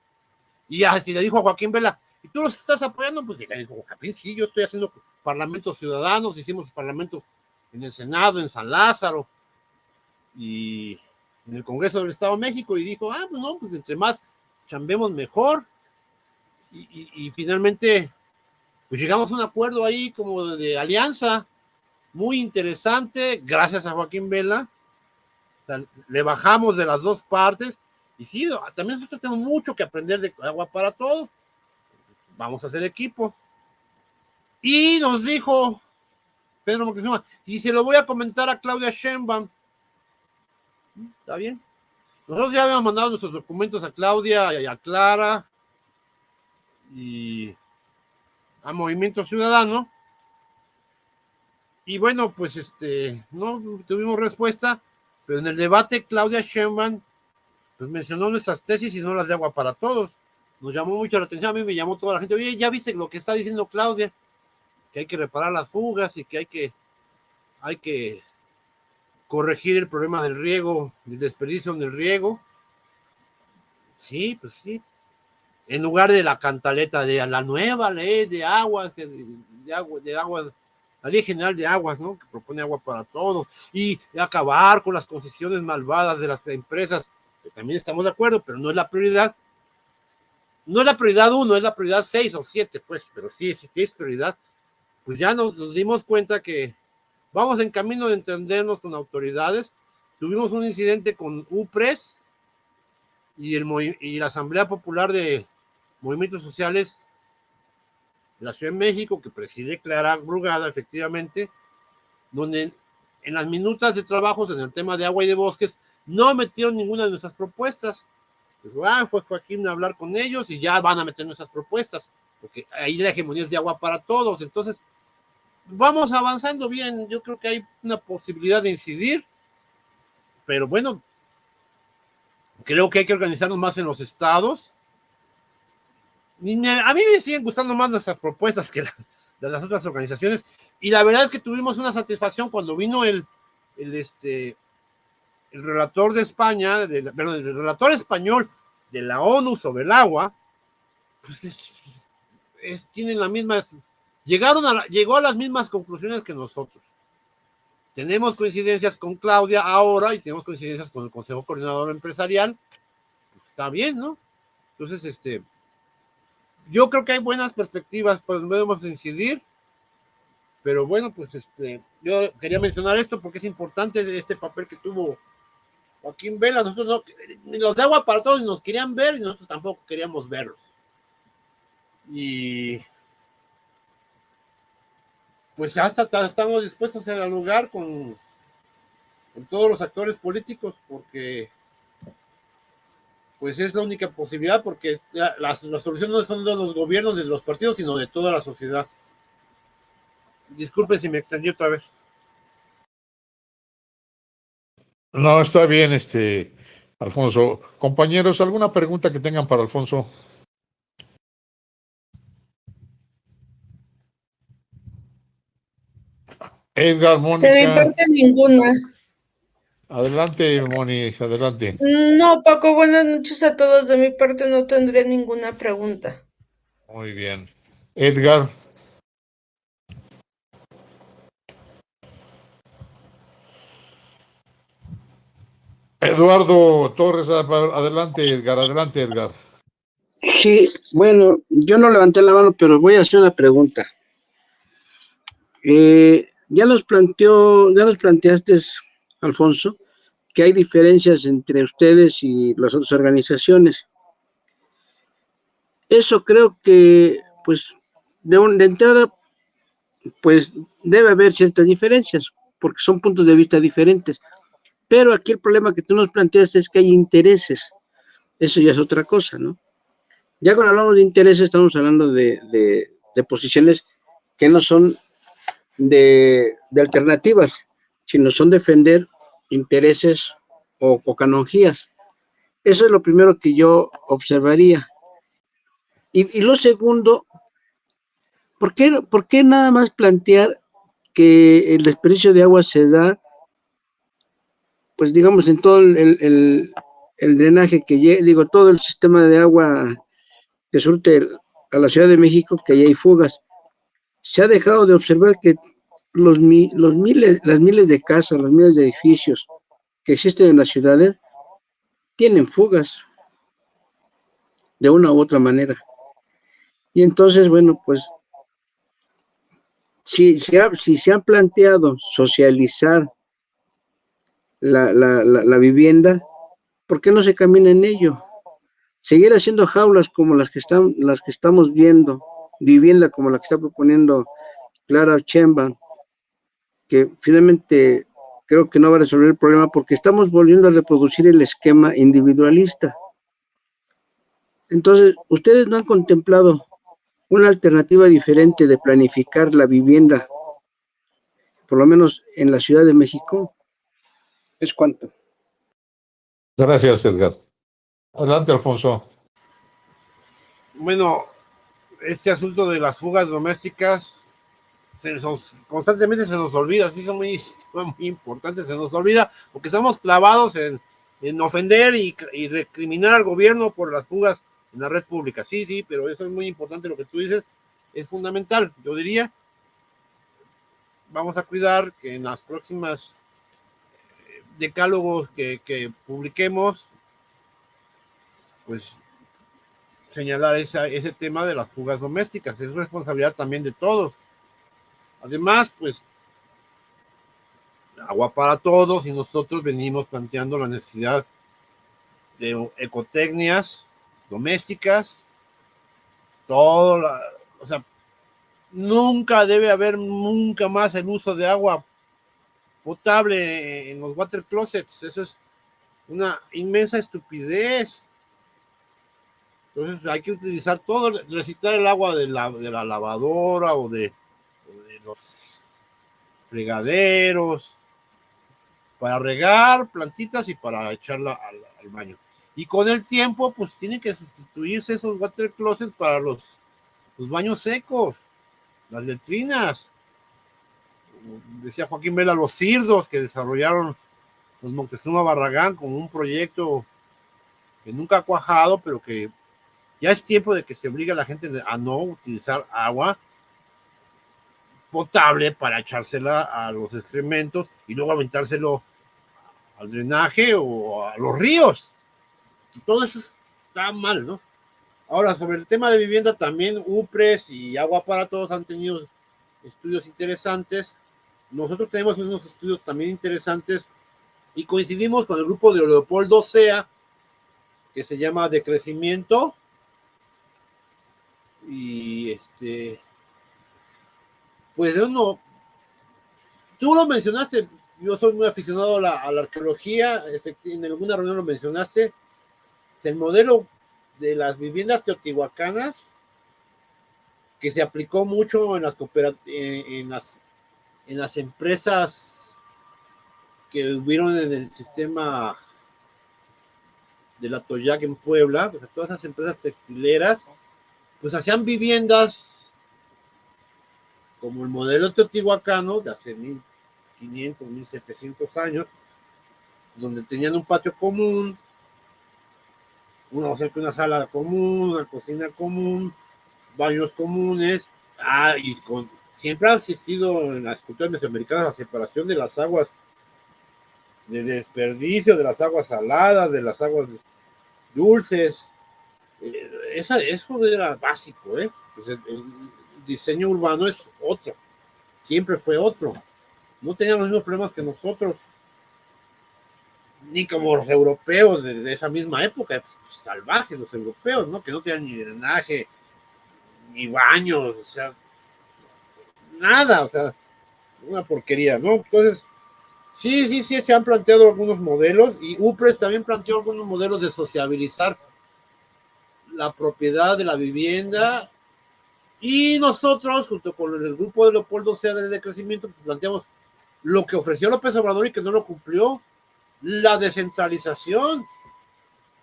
Y así le dijo a Joaquín Vela, ¿y tú los estás apoyando? Pues le dijo, Joaquín, sí, yo estoy haciendo parlamentos ciudadanos, hicimos parlamentos en el Senado, en San Lázaro, y en el Congreso del Estado de México, y dijo, pues no, pues entre más chambemos mejor, y finalmente, pues llegamos a un acuerdo ahí como de alianza, muy interesante, gracias a Joaquín Vela. O sea, le bajamos de las dos partes. Y sí, también nosotros tenemos mucho que aprender de Agua para Todos. Vamos a hacer equipo. Y nos dijo Pedro Moctezuma, y se lo voy a comentar a Claudia Sheinbaum. ¿Está bien? Nosotros ya habíamos mandado nuestros documentos a Claudia y a Clara y a Movimiento Ciudadano. Y bueno, pues no tuvimos respuesta, pero en el debate Claudia Sheinbaum pues mencionó nuestras tesis y no las de Agua para Todos. Nos llamó mucho la atención, a mí me llamó toda la gente, oye, ya viste lo que está diciendo Claudia, que hay que reparar las fugas y que hay que corregir el problema del riego, del desperdicio en el riego. Sí, pues sí. en lugar de la cantaleta de la nueva ley de aguas, la ley general de aguas, ¿no? Que propone agua para todos, y acabar con las concesiones malvadas de las empresas, que también estamos de acuerdo, pero no es la prioridad. No es la prioridad 1, es la prioridad 6 o 7, pues, pero sí es prioridad. Pues ya nos dimos cuenta que vamos en camino de entendernos con autoridades. Tuvimos un incidente con UPRES y la Asamblea Popular de Movimientos Sociales de la Ciudad de México, que preside Clara Brugada, efectivamente, donde en las minutas de trabajos en el tema de agua y de bosques no metieron ninguna de nuestras propuestas. Fue Joaquín a hablar con ellos y ya van a meter nuestras propuestas, porque ahí la hegemonía es de agua para todos. Entonces, vamos avanzando bien. Yo creo que hay una posibilidad de incidir, pero bueno, creo que hay que organizarnos más en los estados. A mí me siguen gustando más nuestras propuestas que de las otras organizaciones, y la verdad es que tuvimos una satisfacción cuando vino el relator de España, el relator español de la ONU sobre el agua. Pues tienen la misma, llegó a las mismas conclusiones que nosotros. Tenemos coincidencias con Claudia ahora y tenemos coincidencias con el Consejo Coordinador Empresarial. Pues está bien, ¿no? Entonces, yo creo que hay buenas perspectivas, pues podemos incidir, pero bueno, pues yo quería mencionar esto porque es importante este papel que tuvo Joaquín Vela. Nosotros no, los de agua para todos nos querían ver y nosotros tampoco queríamos verlos. Y pues hasta estamos dispuestos a dialogar con todos los actores políticos, porque pues es la única posibilidad, porque las soluciones no son de los gobiernos, de los partidos, sino de toda la sociedad. Disculpe si me extendí otra vez. No, está bien, Alfonso. Compañeros, ¿alguna pregunta que tengan para Alfonso? Edgar, De mi Mónica. parte, ninguna. Adelante, Moni, adelante. No, Paco, buenas noches a todos. De mi parte no tendré ninguna pregunta. Muy bien. Edgar. Eduardo Torres, adelante, Edgar, adelante, Edgar. Sí, bueno, yo no levanté la mano, pero voy a hacer una pregunta. Ya nos planteaste, Alfonso, que hay diferencias entre ustedes y las otras organizaciones. Eso creo que, pues, de entrada, pues, debe haber ciertas diferencias, porque son puntos de vista diferentes. Pero aquí el problema que tú nos planteaste es que hay intereses. Eso ya es otra cosa, ¿no? Ya cuando hablamos de intereses, estamos hablando de posiciones que no son de alternativas, sino son defender intereses o canonjías. Eso es lo primero que yo observaría. Y lo segundo, ¿por qué nada más plantear que el desperdicio de agua se da, pues digamos, en todo el drenaje todo el sistema de agua que surte a la Ciudad de México, que ahí hay fugas? Se ha dejado de observar que las miles de casas, los miles de edificios que existen en las ciudades tienen fugas de una u otra manera. Y entonces, bueno, pues si se ha planteado socializar la vivienda, ¿por qué no se camina en ello? Seguir haciendo jaulas como las que estamos viendo, vivienda como la que está proponiendo Clara Sheinbaum, que finalmente creo que no va a resolver el problema, porque estamos volviendo a reproducir el esquema individualista. Entonces, ¿ustedes no han contemplado una alternativa diferente de planificar la vivienda, por lo menos en la Ciudad de México? ¿Es cuánto? Gracias, Edgar. Adelante, Alfonso. Bueno, este asunto de las fugas domésticas constantemente se nos olvida, sí son muy importantes, se nos olvida, porque estamos clavados en ofender y recriminar al gobierno por las fugas en la red pública. Sí, pero eso es muy importante, lo que tú dices es fundamental. Yo diría, vamos a cuidar que en las próximas decálogos que publiquemos, pues señalar ese tema de las fugas domésticas. Es responsabilidad también de todos. Además, pues, agua para todos, y nosotros venimos planteando la necesidad de ecotecnias domésticas, o sea, nunca debe haber nunca más el uso de agua potable en los water closets. Eso es una inmensa estupidez. Entonces hay que utilizar todo, reciclar el agua de la lavadora o de los fregaderos para regar plantitas y para echarla al baño. Y con el tiempo, pues tienen que sustituirse esos water closets para los baños secos, las letrinas. Decía Joaquín Vela, los cirdos que desarrollaron los Moctezuma Barragán como un proyecto que nunca ha cuajado, pero que ya es tiempo de que se obligue a la gente a no utilizar agua potable para echársela a los excrementos y luego aventárselo al drenaje o a los ríos. Todo eso está mal, ¿no? Ahora, sobre el tema de vivienda, también UPRES y Agua para Todos han tenido estudios interesantes. Nosotros tenemos unos estudios también interesantes y coincidimos con el grupo de Leopoldo Sea, que se llama Decrecimiento. Y pues yo no, tú lo mencionaste, yo soy muy aficionado a la arqueología, en alguna reunión lo mencionaste, el modelo de las viviendas teotihuacanas que se aplicó mucho en las empresas que hubieron en el sistema de la Toyac en Puebla, pues todas esas empresas textileras, pues hacían viviendas como el modelo teotihuacano de hace 1500, 1700 años, donde tenían un patio común, una sala común, una cocina común, baños comunes, y siempre ha existido en las culturas mesoamericanas la separación de las aguas de desperdicio, de las aguas saladas, de las aguas dulces. Eso era básico, pues el diseño urbano es otro, siempre fue otro. No tenían los mismos problemas que nosotros, ni como los europeos de esa misma época, pues, salvajes los europeos, ¿no? Que no tenían ni drenaje, ni baños, o sea, nada, o sea, una porquería, ¿no? Entonces, sí, se han planteado algunos modelos, y UPRES también planteó algunos modelos de sociabilizar la propiedad de la vivienda, y nosotros, junto con el grupo de Leopoldo Sea de Decrecimiento, pues planteamos lo que ofreció López Obrador y que no lo cumplió, la descentralización.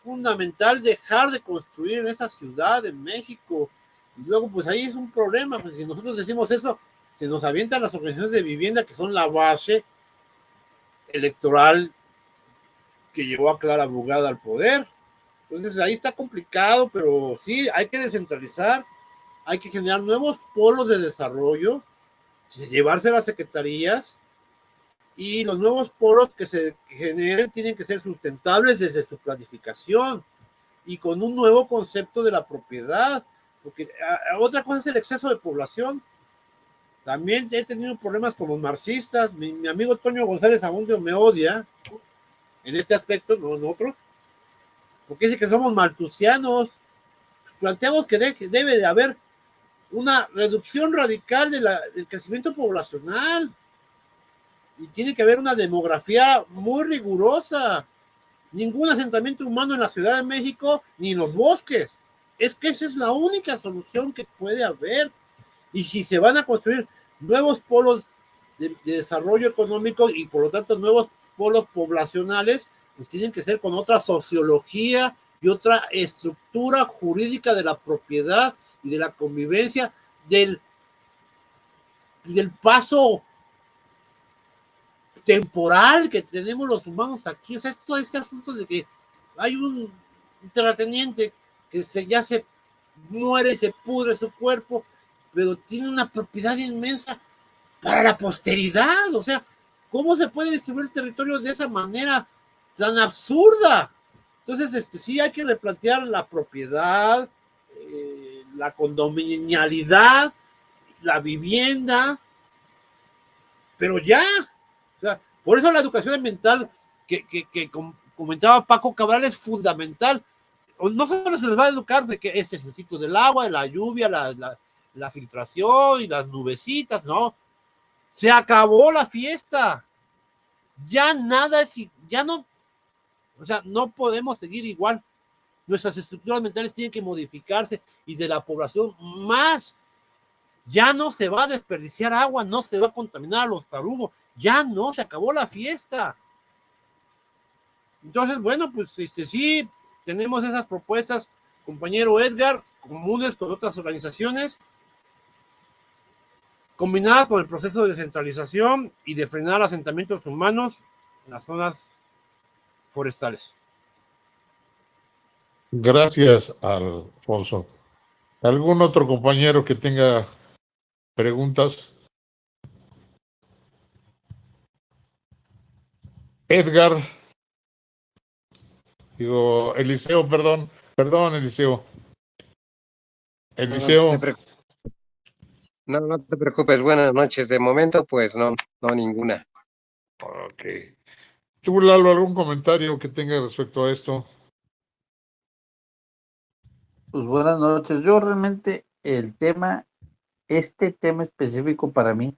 Fundamental dejar de construir en esa ciudad de México. Y luego, pues ahí es un problema, pues si nosotros decimos eso, se nos avientan las organizaciones de vivienda que son la base electoral que llevó a Clara Brugada al poder. Entonces ahí está complicado, pero sí, hay que descentralizar, hay que generar nuevos polos de desarrollo, llevarse a las secretarías, y los nuevos polos que se generen tienen que ser sustentables desde su planificación y con un nuevo concepto de la propiedad, porque otra cosa es el exceso de población. También he tenido problemas con los marxistas. Mi amigo Toño González Abundio me odia en este aspecto, no en otros, porque dice que somos maltusianos. Planteamos que debe de haber una reducción radical del crecimiento poblacional, y tiene que haber una demografía muy rigurosa. Ningún asentamiento humano en la Ciudad de México ni en los bosques. Es que esa es la única solución que puede haber. Y si se van a construir nuevos polos de desarrollo económico y por lo tanto nuevos polos poblacionales, pues tienen que ser con otra sociología y otra estructura jurídica de la propiedad y de la convivencia, del paso temporal que tenemos los humanos aquí. O sea, todo este asunto de que hay un terrateniente ya se muere, se pudre su cuerpo, pero tiene una propiedad inmensa para la posteridad. O sea, ¿cómo se puede distribuir territorios de esa manera tan absurda? Entonces, sí hay que replantear la propiedad, la condominialidad, la vivienda, pero ya. O sea, por eso la educación ambiental que comentaba Paco Cabral es fundamental. No solo se les va a educar de que este es el ciclo del agua, de la lluvia, la filtración y las nubecitas, no. Se acabó la fiesta. Ya nada es, ya no, o sea, no podemos seguir igual. Nuestras estructuras mentales tienen que modificarse y de la población más. Ya no se va a desperdiciar agua, no se va a contaminar a los tarugos, ya no, se acabó la fiesta. Entonces, bueno, pues sí, tenemos esas propuestas, compañero Edgar, comunes con otras organizaciones, combinadas con el proceso de descentralización y de frenar asentamientos humanos en las zonas forestales. Gracias, Alfonso. ¿Algún otro compañero que tenga preguntas? Edgar, digo, Eliseo, perdón, Eliseo. Eliseo. No te preocupes, buenas noches. De momento, pues no ninguna. Ok. ¿Tú, Lalo, algún comentario que tenga respecto a esto? Pues buenas noches. Yo realmente este tema específico para mí,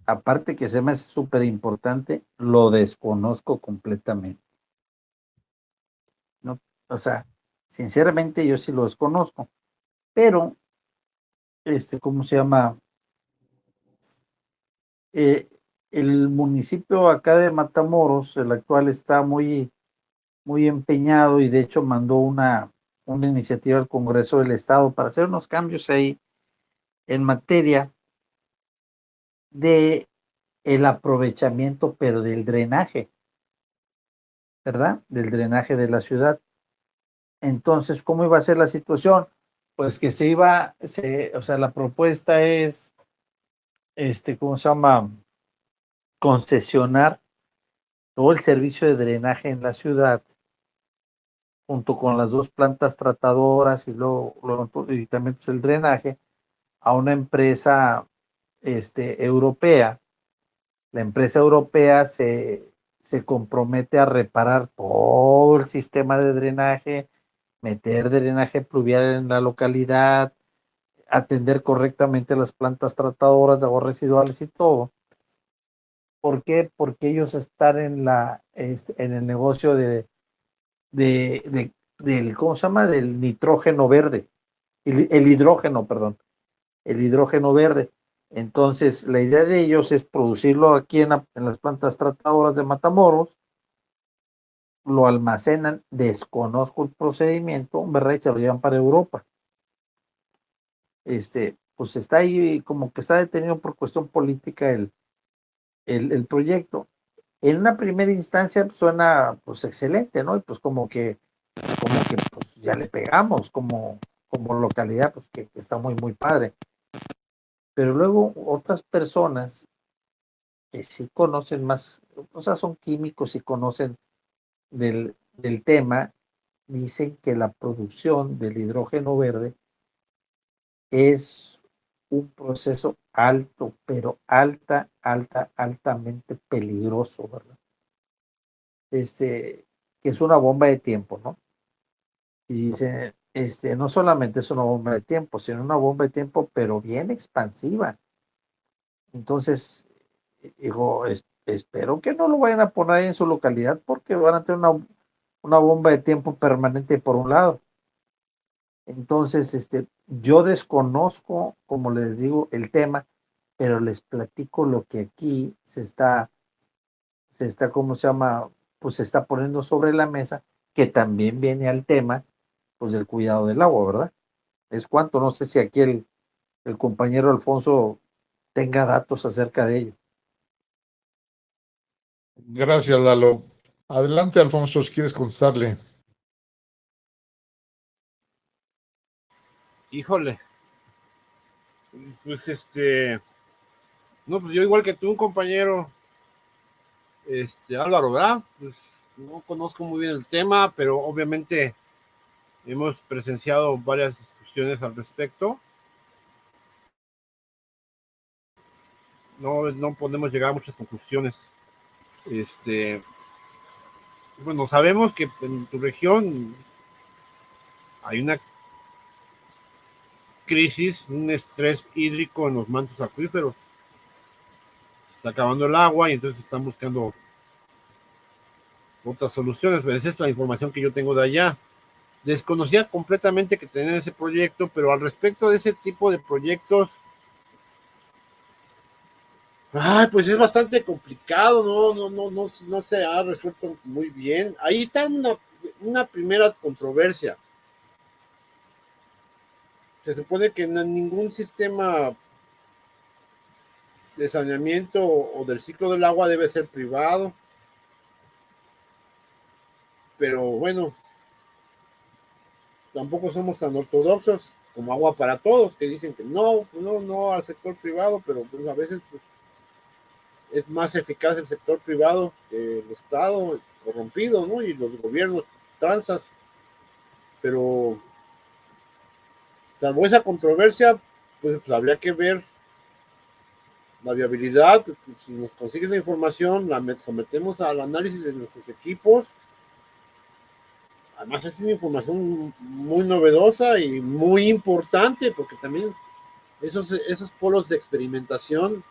aparte que se me hace súper importante, lo desconozco completamente. No, o sea, sinceramente yo sí lo desconozco, pero ¿cómo se llama? El municipio acá de Matamoros, el actual, está muy, muy empeñado y de hecho mandó una iniciativa al Congreso del Estado para hacer unos cambios ahí en materia de el aprovechamiento, pero del drenaje, ¿verdad? Del drenaje de la ciudad. Entonces, ¿cómo iba a ser la situación? Pues que o sea, la propuesta es, ¿cómo se llama? Concesionar todo el servicio de drenaje en la ciudad, junto con las dos plantas tratadoras y y también pues, el drenaje, a una empresa europea. La empresa europea se compromete a reparar todo el sistema de drenaje, meter drenaje pluvial en la localidad, atender correctamente las plantas tratadoras de aguas residuales y todo. ¿Por qué? Porque ellos están en el negocio del, ¿cómo se llama? Del nitrógeno verde, el hidrógeno, perdón, el hidrógeno verde. Entonces, la idea de ellos es producirlo aquí en las plantas tratadoras de Matamoros, lo almacenan, desconozco el procedimiento, ¿verdad? Y se lo llevan para Europa. Pues está ahí como que está detenido por cuestión política el proyecto. En una primera instancia pues, suena pues excelente, ¿no? Y pues como que pues ya le pegamos como localidad, pues que está muy, muy padre. Pero luego otras personas que sí conocen más, o sea, son químicos y conocen del tema, dicen que la producción del hidrógeno verde es un proceso alto, pero altamente peligroso, ¿verdad? Que es una bomba de tiempo, ¿no? Y dice, no solamente es una bomba de tiempo, sino una bomba de tiempo, pero bien expansiva. Entonces, digo, espero que no lo vayan a poner ahí en su localidad porque van a tener una bomba de tiempo permanente por un lado. Entonces, yo desconozco, como les digo, el tema, pero les platico lo que aquí ¿cómo se llama? Pues se está poniendo sobre la mesa, que también viene al tema, pues del cuidado del agua, ¿verdad? Es cuanto, no sé si aquí el compañero Alfonso tenga datos acerca de ello. Gracias, Lalo. Adelante, Alfonso, si quieres contestarle. Híjole, pues no, pues yo igual que tú, compañero, Álvaro, ¿verdad? Pues no conozco muy bien el tema, pero obviamente hemos presenciado varias discusiones al respecto. No podemos llegar a muchas conclusiones. Bueno, sabemos que en tu región hay una crisis, un estrés hídrico en los mantos acuíferos. Se está acabando el agua y entonces están buscando otras soluciones. Esa es la información que yo tengo de allá. Desconocía completamente que tenían ese proyecto, pero al respecto de ese tipo de proyectos, pues es bastante complicado, no se ha resuelto muy bien. Ahí está una primera controversia. Se supone que ningún sistema de saneamiento o del ciclo del agua debe ser privado. Pero bueno, tampoco somos tan ortodoxos como Agua para Todos, que dicen que no al sector privado, pero pues a veces pues, es más eficaz el sector privado que el Estado corrompido, ¿no? Y los gobiernos transas. Pero salvo esa controversia, pues habría que ver la viabilidad. Si nos consigues la información, la sometemos al análisis de nuestros equipos. Además es una información muy novedosa y muy importante, porque también esos polos de experimentación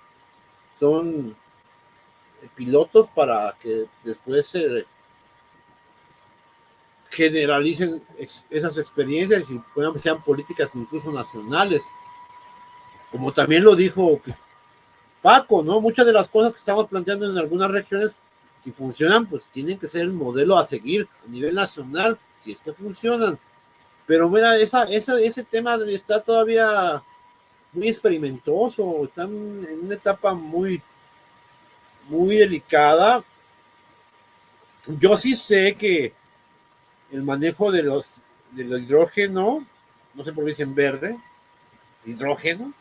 son pilotos para que después se generalicen esas experiencias y sean políticas incluso nacionales. Como también lo dijo Paco, ¿no? Muchas de las cosas que estamos planteando en algunas regiones, si funcionan, pues tienen que ser el modelo a seguir a nivel nacional, si es que funcionan. Pero mira, ese tema está todavía muy experimentoso, están en una etapa muy, muy delicada. Yo sí sé que el manejo del hidrógeno, no sé por qué dicen verde, hidrógeno,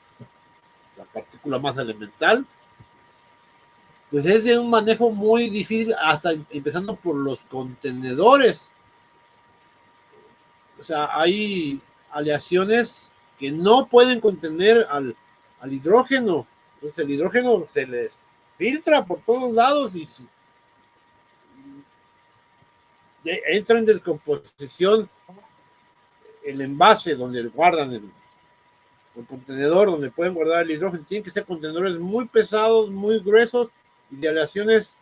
la partícula más elemental, pues es de un manejo muy difícil, hasta empezando por los contenedores. O sea, hay aleaciones que no pueden contener al hidrógeno. Entonces el hidrógeno se les filtra por todos lados y entra en descomposición el envase donde guardan el contenedor donde pueden guardar el hidrógeno. Tienen que ser contenedores muy pesados, muy gruesos y de aleaciones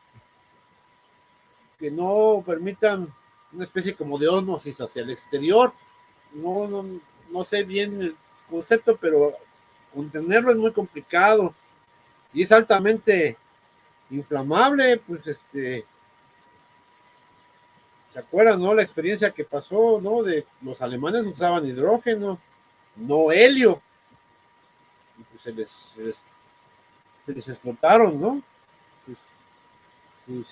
que no permitan una especie como de ósmosis hacia el exterior. No sé bien el concepto, pero contenerlo es muy complicado y es altamente inflamable. Pues ¿se acuerdan, no? La experiencia que pasó, ¿no? De los alemanes usaban hidrógeno, no helio. Y pues se les explotaron, ¿no? Sus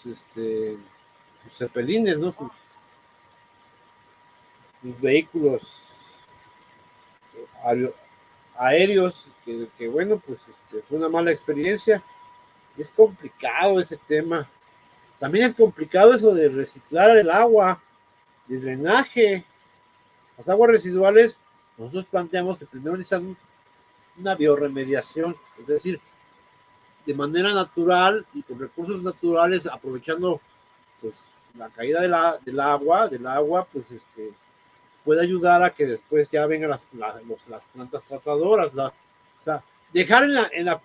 cepelines, ¿no? Sus vehículos aéreos, que bueno, pues fue una mala experiencia. Es complicado ese tema. También es complicado eso de reciclar el agua, de drenaje. Las aguas residuales, nosotros planteamos que primero necesitan una bioremediación, es decir, de manera natural y con recursos naturales, aprovechando pues la caída del agua, pues puede ayudar a que después ya vengan las plantas tratadoras. O sea, dejar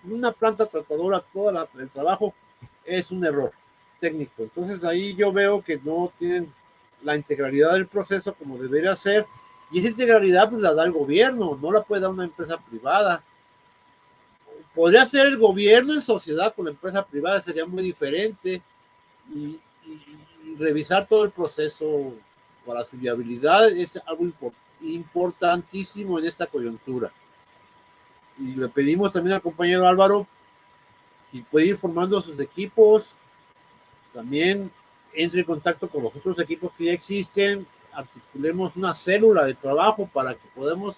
una planta tratadora todo el trabajo es un error técnico. Entonces ahí yo veo que no tienen la integralidad del proceso como debería ser, y esa integralidad pues la da el gobierno, no la puede dar una empresa privada. Podría ser el gobierno en sociedad con la empresa privada, sería muy diferente, y revisar todo el proceso para su viabilidad es algo importantísimo en esta coyuntura. Y le pedimos también al compañero Álvaro si puede ir formando a sus equipos, también entre en contacto con los otros equipos que ya existen, articulemos una célula de trabajo para que podamos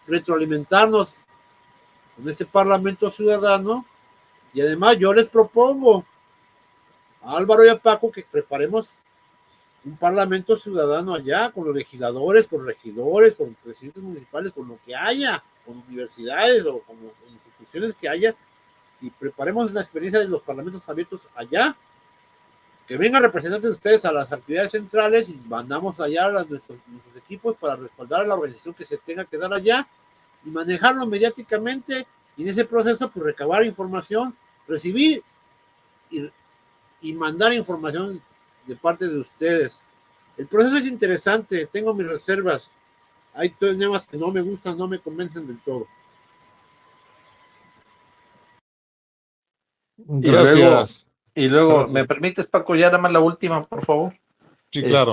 retroalimentarnos con ese Parlamento Ciudadano, y además yo les propongo a Álvaro y a Paco que preparemos un Parlamento Ciudadano allá, con los legisladores, con regidores, con presidentes municipales, con lo que haya, con universidades o con instituciones que haya, y preparemos la experiencia de los parlamentos abiertos allá, que vengan representantes de ustedes a las actividades centrales y mandamos allá a nuestros equipos para respaldar a la organización que se tenga que dar allá y manejarlo mediáticamente, y en ese proceso pues recabar información, recibir y mandar información de parte de ustedes. El proceso es interesante, tengo mis reservas, hay temas que no me gustan, no me convencen del todo. Gracias. Y luego, Gracias. ¿me permites, Paco, ya nada más la última, por favor? Sí, claro.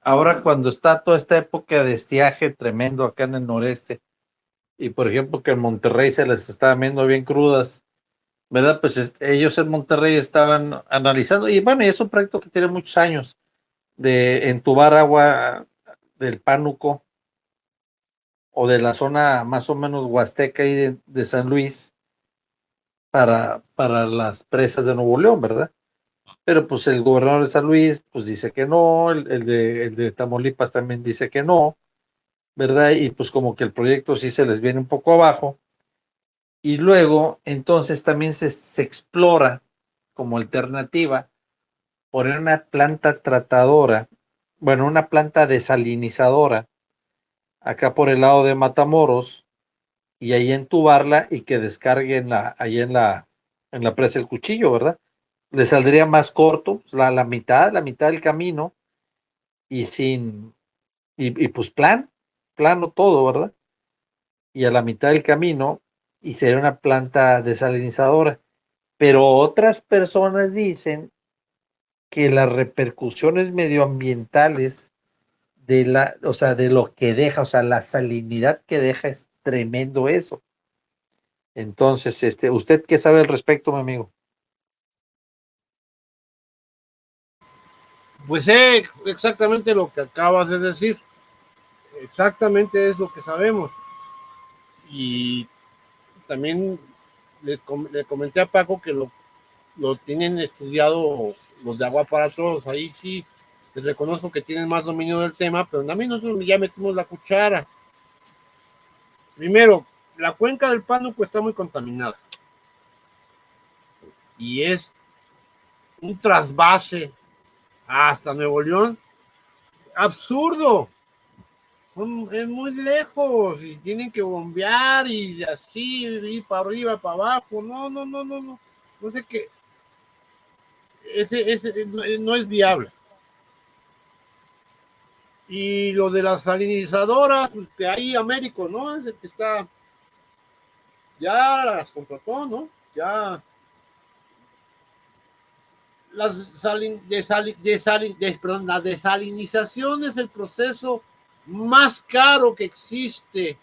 Ahora cuando está toda esta época de estiaje tremendo acá en el noreste, y por ejemplo que en Monterrey se les está viendo bien crudas, ¿verdad? Pues ellos en Monterrey estaban analizando, y bueno, y es un proyecto que tiene muchos años, de entubar agua del Pánuco o de la zona más o menos huasteca y de San Luis para las presas de Nuevo León, ¿verdad? Pero pues el gobernador de San Luis pues dice que no, el de Tamaulipas también dice que no, ¿verdad? Y pues como que el proyecto sí se les viene un poco abajo. Y luego entonces también se explora como alternativa poner una planta tratadora, bueno, una planta desalinizadora acá por el lado de Matamoros, y ahí entubarla y que descargue ahí en la presa El Cuchillo, ¿verdad? Le saldría más corto, pues, la mitad del camino, y pues plano todo, ¿verdad? Y a la mitad del camino, y sería una planta desalinizadora. Pero otras personas dicen que las repercusiones medioambientales o sea, de lo que deja, o sea, la salinidad que deja es tremendo eso. Entonces, ¿usted qué sabe al respecto, mi amigo? Pues sé exactamente lo que acabas de decir, exactamente es lo que sabemos. Y también le comenté a Paco que lo tienen estudiado los de Agua para Todos. Ahí sí les reconozco que tienen más dominio del tema, pero también nosotros ya metimos la cuchara. Primero, la cuenca del Pánuco está muy contaminada y es un trasvase hasta Nuevo León absurdo. Es muy lejos y tienen que bombear y así, ir para arriba, para abajo. No. No sé qué. Ese no es viable. Y lo de las salinizadoras, pues que ahí Américo, ¿no? Es el que está, ya las contrató, ¿no? Ya la desalinización es el proceso más caro que existe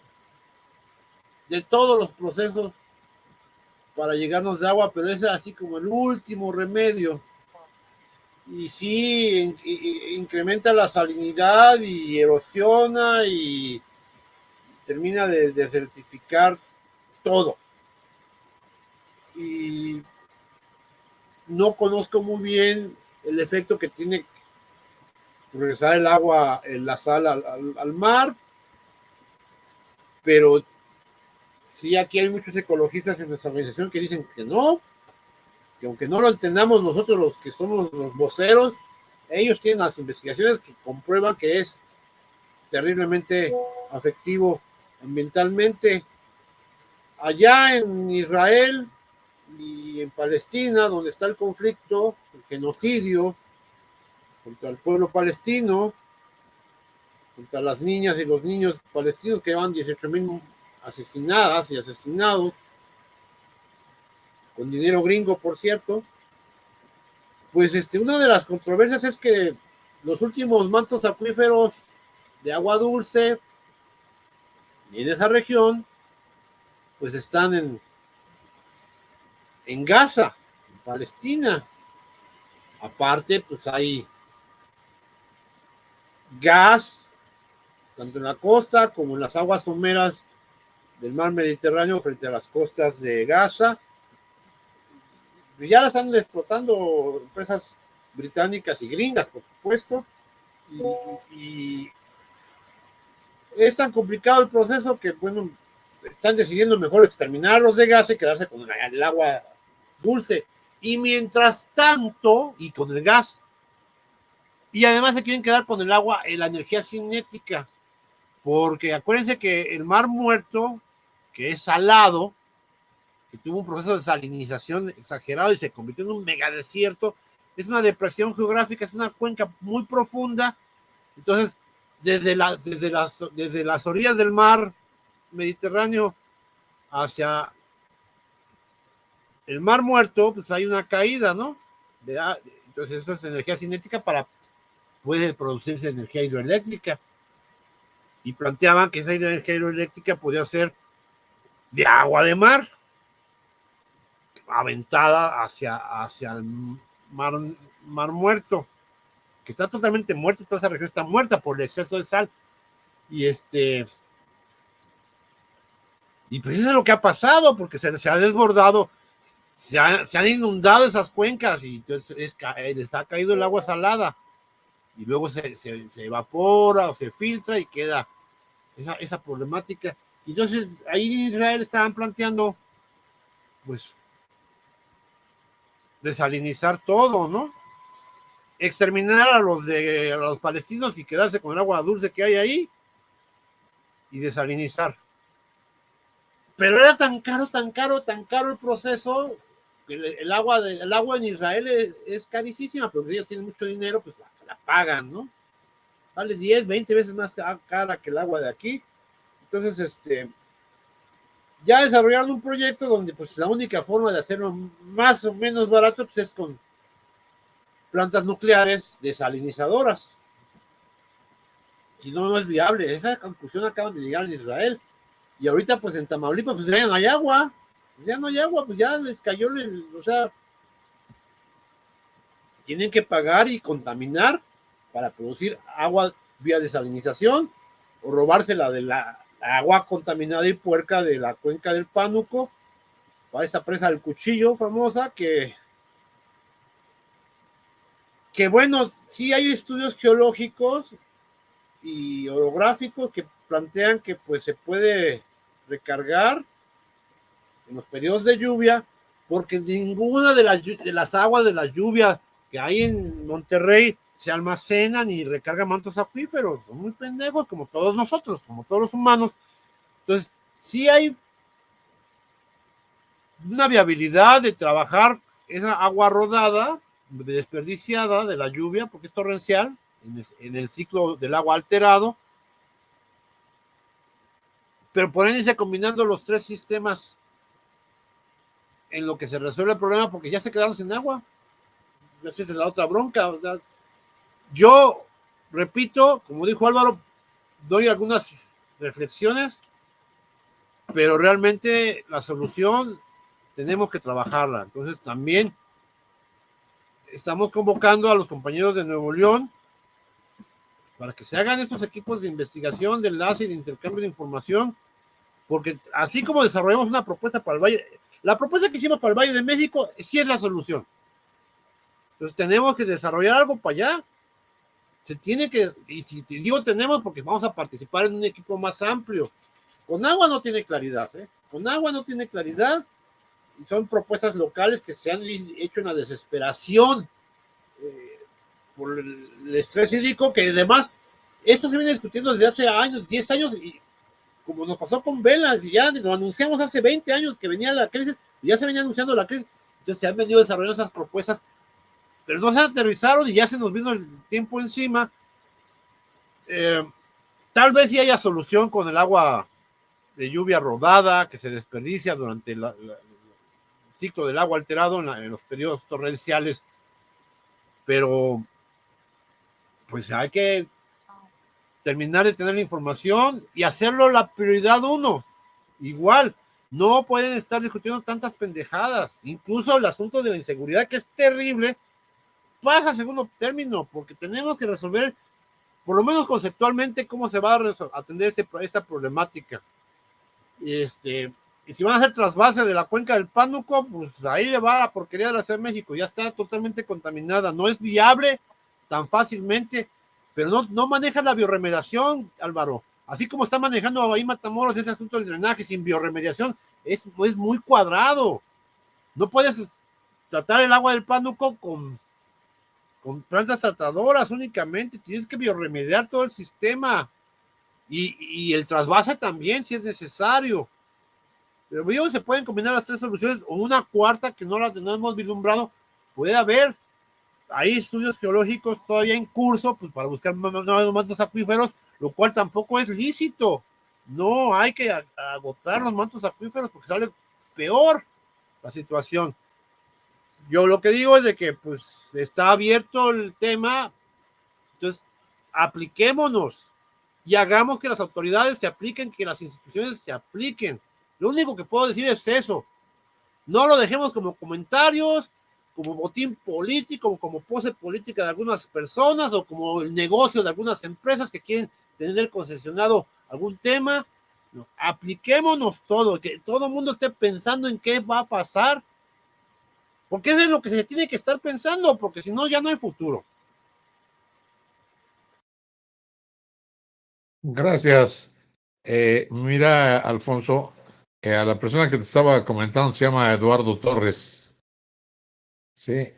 de todos los procesos para llegarnos de agua, pero es así como el último remedio. Y sí, incrementa la salinidad y erosiona y termina de desertificar todo. Y no conozco muy bien el efecto que tiene regresar el agua, la sal al mar, pero sí, aquí hay muchos ecologistas en nuestra organización que dicen que no, que aunque no lo entendamos nosotros los que somos los voceros, ellos tienen las investigaciones que comprueban que es terriblemente afectivo ambientalmente. Allá en Israel y en Palestina, donde está el conflicto, el genocidio contra el pueblo palestino, contra las niñas y los niños palestinos, que llevan 18,000 asesinadas y asesinados, con dinero gringo, por cierto. Pues una de las controversias es que los últimos mantos acuíferos de agua dulce y de esa región, pues están en Gaza, en Palestina. Aparte, pues hay gas tanto en la costa como en las aguas someras del mar Mediterráneo frente a las costas de Gaza. Y ya la están explotando empresas británicas y gringas, por supuesto. Y es tan complicado el proceso que, bueno, están decidiendo mejor exterminar los de Gaza y quedarse con el agua dulce. Y mientras tanto, y con el gas, y además se quieren quedar con el agua, la energía cinética, porque acuérdense que el Mar Muerto, que es salado, que tuvo un proceso de salinización exagerado y se convirtió en un megadesierto, es una depresión geográfica, es una cuenca muy profunda. Entonces, desde las orillas del mar Mediterráneo hacia el Mar Muerto, pues hay una caída, ¿no? Entonces, eso es energía cinética puede producirse energía hidroeléctrica. Y planteaban que esa energía hidroeléctrica podía ser de agua de mar, aventada hacia el mar Muerto, que está totalmente muerto, toda esa región está muerta por el exceso de sal. Y pues eso es lo que ha pasado, porque se ha desbordado, se han inundado esas cuencas y entonces les ha caído el agua salada y luego se evapora o se filtra y queda esa problemática. Y entonces ahí en Israel estaban planteando, pues, desalinizar todo, ¿no? Exterminar a los palestinos y quedarse con el agua dulce que hay ahí y desalinizar. Pero era tan caro el proceso, que el agua en Israel es carísima, pero ellos tienen mucho dinero, pues la pagan, ¿no? Vale 10, 20 veces más cara que el agua de aquí. Entonces, ya desarrollaron un proyecto donde pues la única forma de hacerlo más o menos barato pues, es con plantas nucleares desalinizadoras. Si no, no es viable. Esa conclusión acaban de llegar en Israel. Y ahorita, pues en Tamaulipas, pues ya no hay agua. Ya no hay agua, pues ya les cayó o sea, tienen que pagar y contaminar para producir agua vía desalinización o robársela de la agua contaminada y puerca de la cuenca del Pánuco para esa presa del Cuchillo famosa que bueno, sí hay estudios geológicos y orográficos que plantean que pues se puede recargar en los periodos de lluvia, porque ninguna de las aguas de la lluvia que hay en Monterrey se almacenan y recargan mantos acuíferos. Son muy pendejos, como todos nosotros, como todos los humanos. Entonces, sí hay una viabilidad de trabajar esa agua rodada, desperdiciada de la lluvia, porque es torrencial, en el ciclo del agua alterado, pero pueden irse combinando los tres sistemas en lo que se resuelve el problema, porque ya se quedaron sin agua. Esa es la otra bronca. O sea, yo repito, como dijo Álvaro, doy algunas reflexiones, pero realmente la solución tenemos que trabajarla. Entonces también estamos convocando a los compañeros de Nuevo León para que se hagan estos equipos de investigación, de enlace y de intercambio de información, porque así como desarrollamos una propuesta para el Valle, la propuesta que hicimos para el Valle de México sí es la solución. Entonces tenemos que desarrollar algo para allá. Se tiene que, y si te digo tenemos, porque vamos a participar en un equipo más amplio. Con agua no tiene claridad, con agua no tiene claridad, y son propuestas locales que se han hecho en la desesperación por el estrés hídrico, que además esto se viene discutiendo desde hace años, 10 años, y como nos pasó con Velas, y ya lo anunciamos hace 20 años que venía la crisis, y ya se venía anunciando la crisis, entonces se han venido desarrollando esas propuestas, pero no se aterrizaron y ya se nos vino el tiempo encima. Tal vez sí haya solución con el agua de lluvia rodada que se desperdicia durante el ciclo del agua alterado en los periodos torrenciales, pero pues hay que terminar de tener la información y hacerlo la prioridad 1. Igual, no pueden estar discutiendo tantas pendejadas. Incluso el asunto de la inseguridad, que es terrible, pasa a segundo término, porque tenemos que resolver por lo menos conceptualmente, cómo se va a atender esa problemática. Y si van a hacer trasvase de la cuenca del Pánuco, pues ahí le va la porquería de la Ciudad de México, ya está totalmente contaminada, no es viable tan fácilmente, pero no manejan la biorremediación, Álvaro. Así como está manejando ahí Matamoros ese asunto del drenaje sin biorremediación, es muy cuadrado. No puedes tratar el agua del Pánuco con plantas tratadoras únicamente, tienes que biorremediar todo el sistema y el trasvase también si es necesario. Pero se pueden combinar las tres soluciones o una cuarta que no hemos vislumbrado. Puede haber, hay estudios geológicos todavía en curso pues, para buscar más mantos acuíferos, lo cual tampoco es lícito. No hay que agotar los mantos acuíferos porque sale peor la situación. Yo lo que digo es de que pues está abierto el tema, entonces apliquémonos y hagamos que las autoridades se apliquen, que las instituciones se apliquen. Lo único que puedo decir es eso. No lo dejemos como comentarios, como botín político, como pose política de algunas personas o como el negocio de algunas empresas que quieren tener concesionado algún tema. No, apliquémonos todo, que todo el mundo esté pensando en qué va a pasar, porque eso es lo que se tiene que estar pensando, porque si no ya no hay futuro. Gracias. Mira, Alfonso, a la persona que te estaba comentando se llama Eduardo Torres, ¿sí?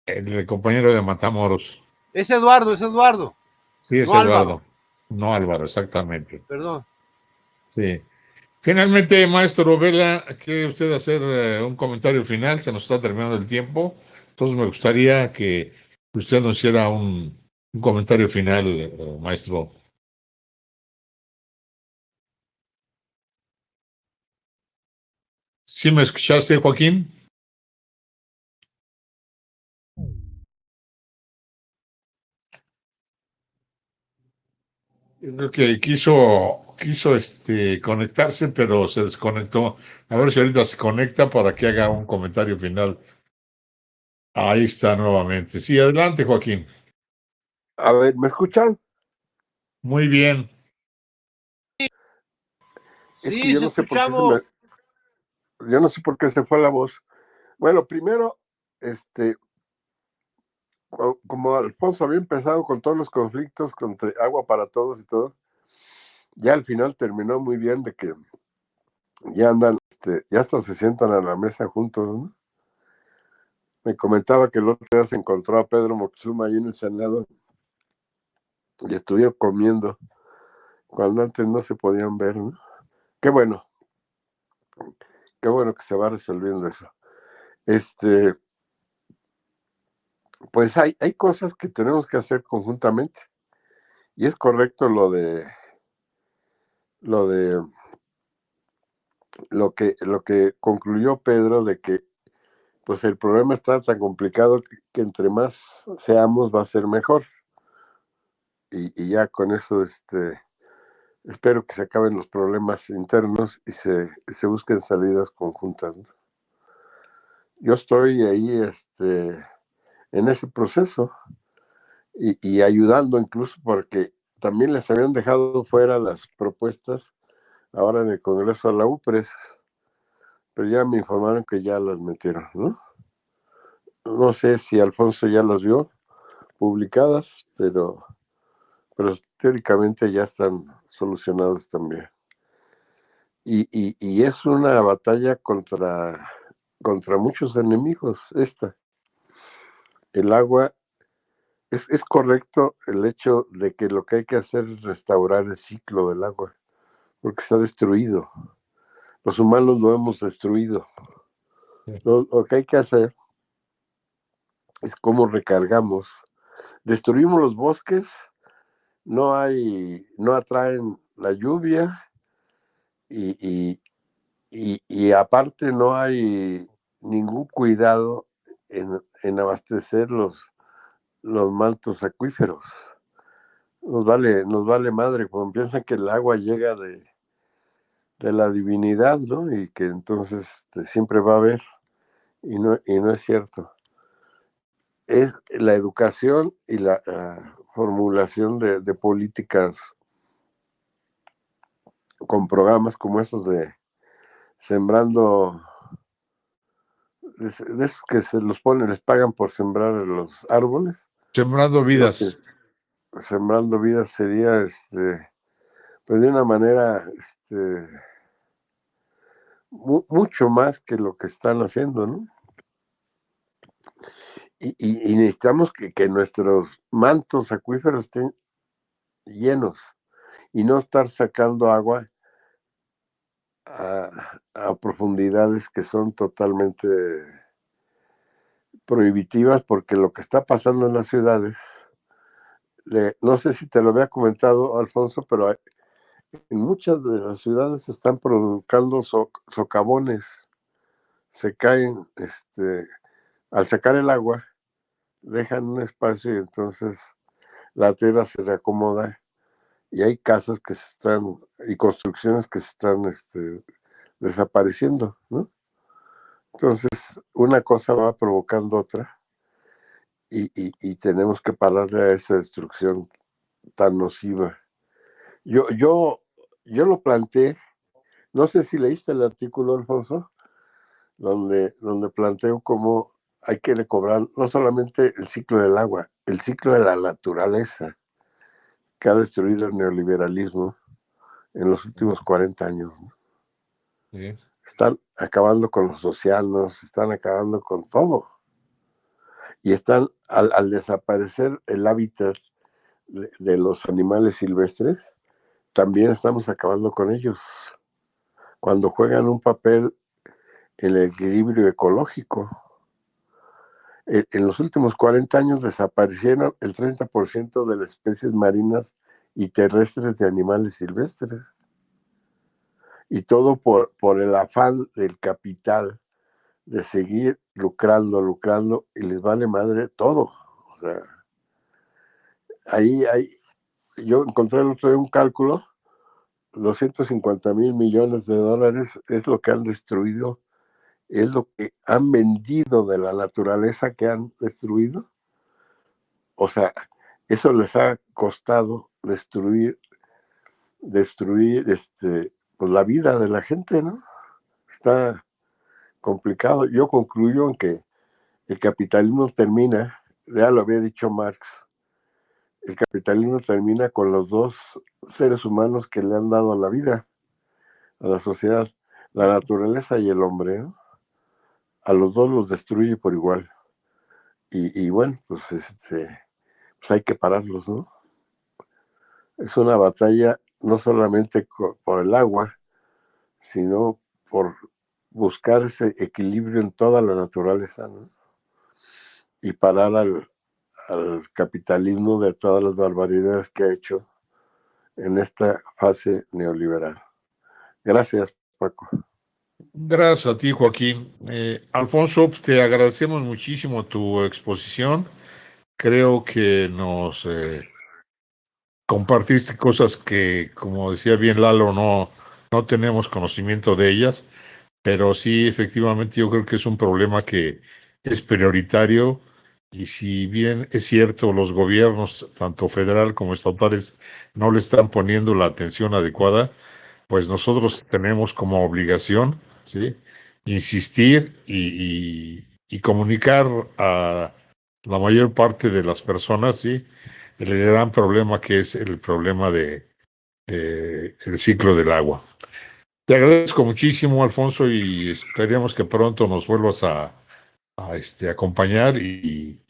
El compañero de Matamoros. Es Eduardo. Sí, es No Álvaro. Eduardo. No Álvaro, exactamente. Perdón. Sí. Finalmente, maestro Vela, ¿quiere usted hacer un comentario final? Se nos está terminando el tiempo. Entonces me gustaría que usted nos hiciera un comentario final, maestro. ¿Sí me escuchaste, Joaquín? Yo creo que quiso conectarse, pero se desconectó. A ver si ahorita se conecta para que haga un comentario final. Ahí está nuevamente. Sí, adelante, Joaquín. A ver, ¿me escuchan? Muy bien. Es que Sí, yo se no sé por qué escuchamos. yo no sé por qué se fue la voz. Bueno, primero, como Alfonso había empezado con todos los conflictos contra agua para todos y todo, ya al final terminó muy bien de que ya andan, ya hasta se sientan a la mesa juntos, ¿no? Me comentaba que el otro día se encontró a Pedro Moctezuma ahí en el Senado y estuvieron comiendo cuando antes no se podían ver, ¿no? Qué bueno que se va resolviendo eso. Pues hay cosas que tenemos que hacer conjuntamente y es correcto lo que concluyó Pedro de que pues el problema está tan complicado que entre más seamos va a ser mejor y ya con eso espero que se acaben los problemas internos y se busquen salidas conjuntas, ¿no? Yo estoy ahí en ese proceso y ayudando incluso porque también les habían dejado fuera las propuestas ahora en el Congreso a la UPRES, pero ya me informaron que ya las metieron, ¿no? No sé si Alfonso ya las vio publicadas, pero teóricamente ya están solucionadas también. Y es una batalla contra muchos enemigos esta. El agua, es correcto el hecho de que lo que hay que hacer es restaurar el ciclo del agua, porque está destruido. Los humanos lo hemos destruido. Lo que hay que hacer es cómo recargamos. Destruimos los bosques, no atraen la lluvia y aparte no hay ningún cuidado en abastecer los mantos acuíferos. Nos vale madre cuando piensan que el agua llega de la divinidad, ¿no? Y que entonces siempre va a haber, y no es cierto. Es la educación y la formulación de políticas con programas como esos de sembrando, de esos que se los ponen, les pagan por sembrar los árboles. Sembrando Creo que vidas. sembrando vidas sería, pues de una manera, mucho más que lo que están haciendo, ¿no? Y necesitamos que nuestros mantos acuíferos estén llenos y no estar sacando agua a profundidades que son totalmente prohibitivas, porque lo que está pasando en las ciudades, no sé si te lo había comentado, Alfonso, pero en muchas de las ciudades se están provocando socavones, se caen, al sacar el agua, dejan un espacio y entonces la tierra se reacomoda y hay casas que se están, y construcciones que se están desapareciendo, ¿no? Entonces, una cosa va provocando otra y tenemos que pararle a esa destrucción tan nociva. Yo lo planteé, no sé si leíste el artículo, Alfonso, donde planteo cómo hay que recobrar no solamente el ciclo del agua, el ciclo de la naturaleza que ha destruido el neoliberalismo en los últimos 40 años, ¿no? Sí. Están acabando con los océanos, están acabando con todo. Y están, al desaparecer el hábitat de los animales silvestres, también estamos acabando con ellos, cuando juegan un papel en el equilibrio ecológico. En los últimos 40 años desaparecieron el 30% de las especies marinas y terrestres de animales silvestres. Y todo por el afán del capital de seguir lucrando, y les vale madre todo. O sea, yo encontré el otro día un cálculo, 250,000 millones de dólares es lo que han destruido, es lo que han vendido de la naturaleza que han destruido. O sea, eso les ha costado destruir pues la vida de la gente, ¿no? Está complicado. Yo concluyo en que el capitalismo termina, ya lo había dicho Marx, el capitalismo termina con los dos seres humanos que le han dado la vida a la sociedad, la naturaleza y el hombre, ¿no? A los dos los destruye por igual. Y bueno, pues hay que pararlos, ¿no? Es una batalla no solamente por el agua, sino por buscar ese equilibrio en toda la naturaleza, ¿no? Y parar al capitalismo de todas las barbaridades que ha hecho en esta fase neoliberal. Gracias, Paco. Gracias a ti, Joaquín. Alfonso, te agradecemos muchísimo tu exposición. Creo que nos compartiste cosas que, como decía bien Lalo, no tenemos conocimiento de ellas, pero sí, efectivamente, yo creo que es un problema que es prioritario y si bien es cierto, los gobiernos, tanto federal como estatales, no le están poniendo la atención adecuada, pues nosotros tenemos como obligación, ¿sí?, insistir y comunicar a la mayor parte de las personas, ¿sí?, el gran problema que es el problema de el ciclo del agua. Te agradezco muchísimo, Alfonso, y esperemos que pronto nos vuelvas a acompañar y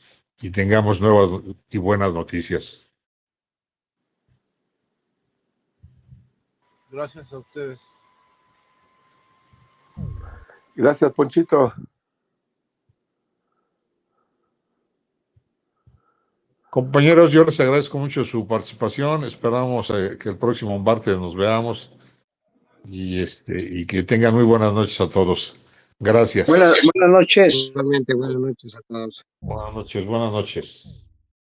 tengamos nuevas y buenas noticias. Gracias a ustedes. Gracias, Ponchito. Compañeros, yo les agradezco mucho su participación. Esperamos que el próximo martes nos veamos y que tengan muy buenas noches a todos. Gracias. Buenas noches. Igualmente, buenas noches a todos. Buenas noches, buenas noches.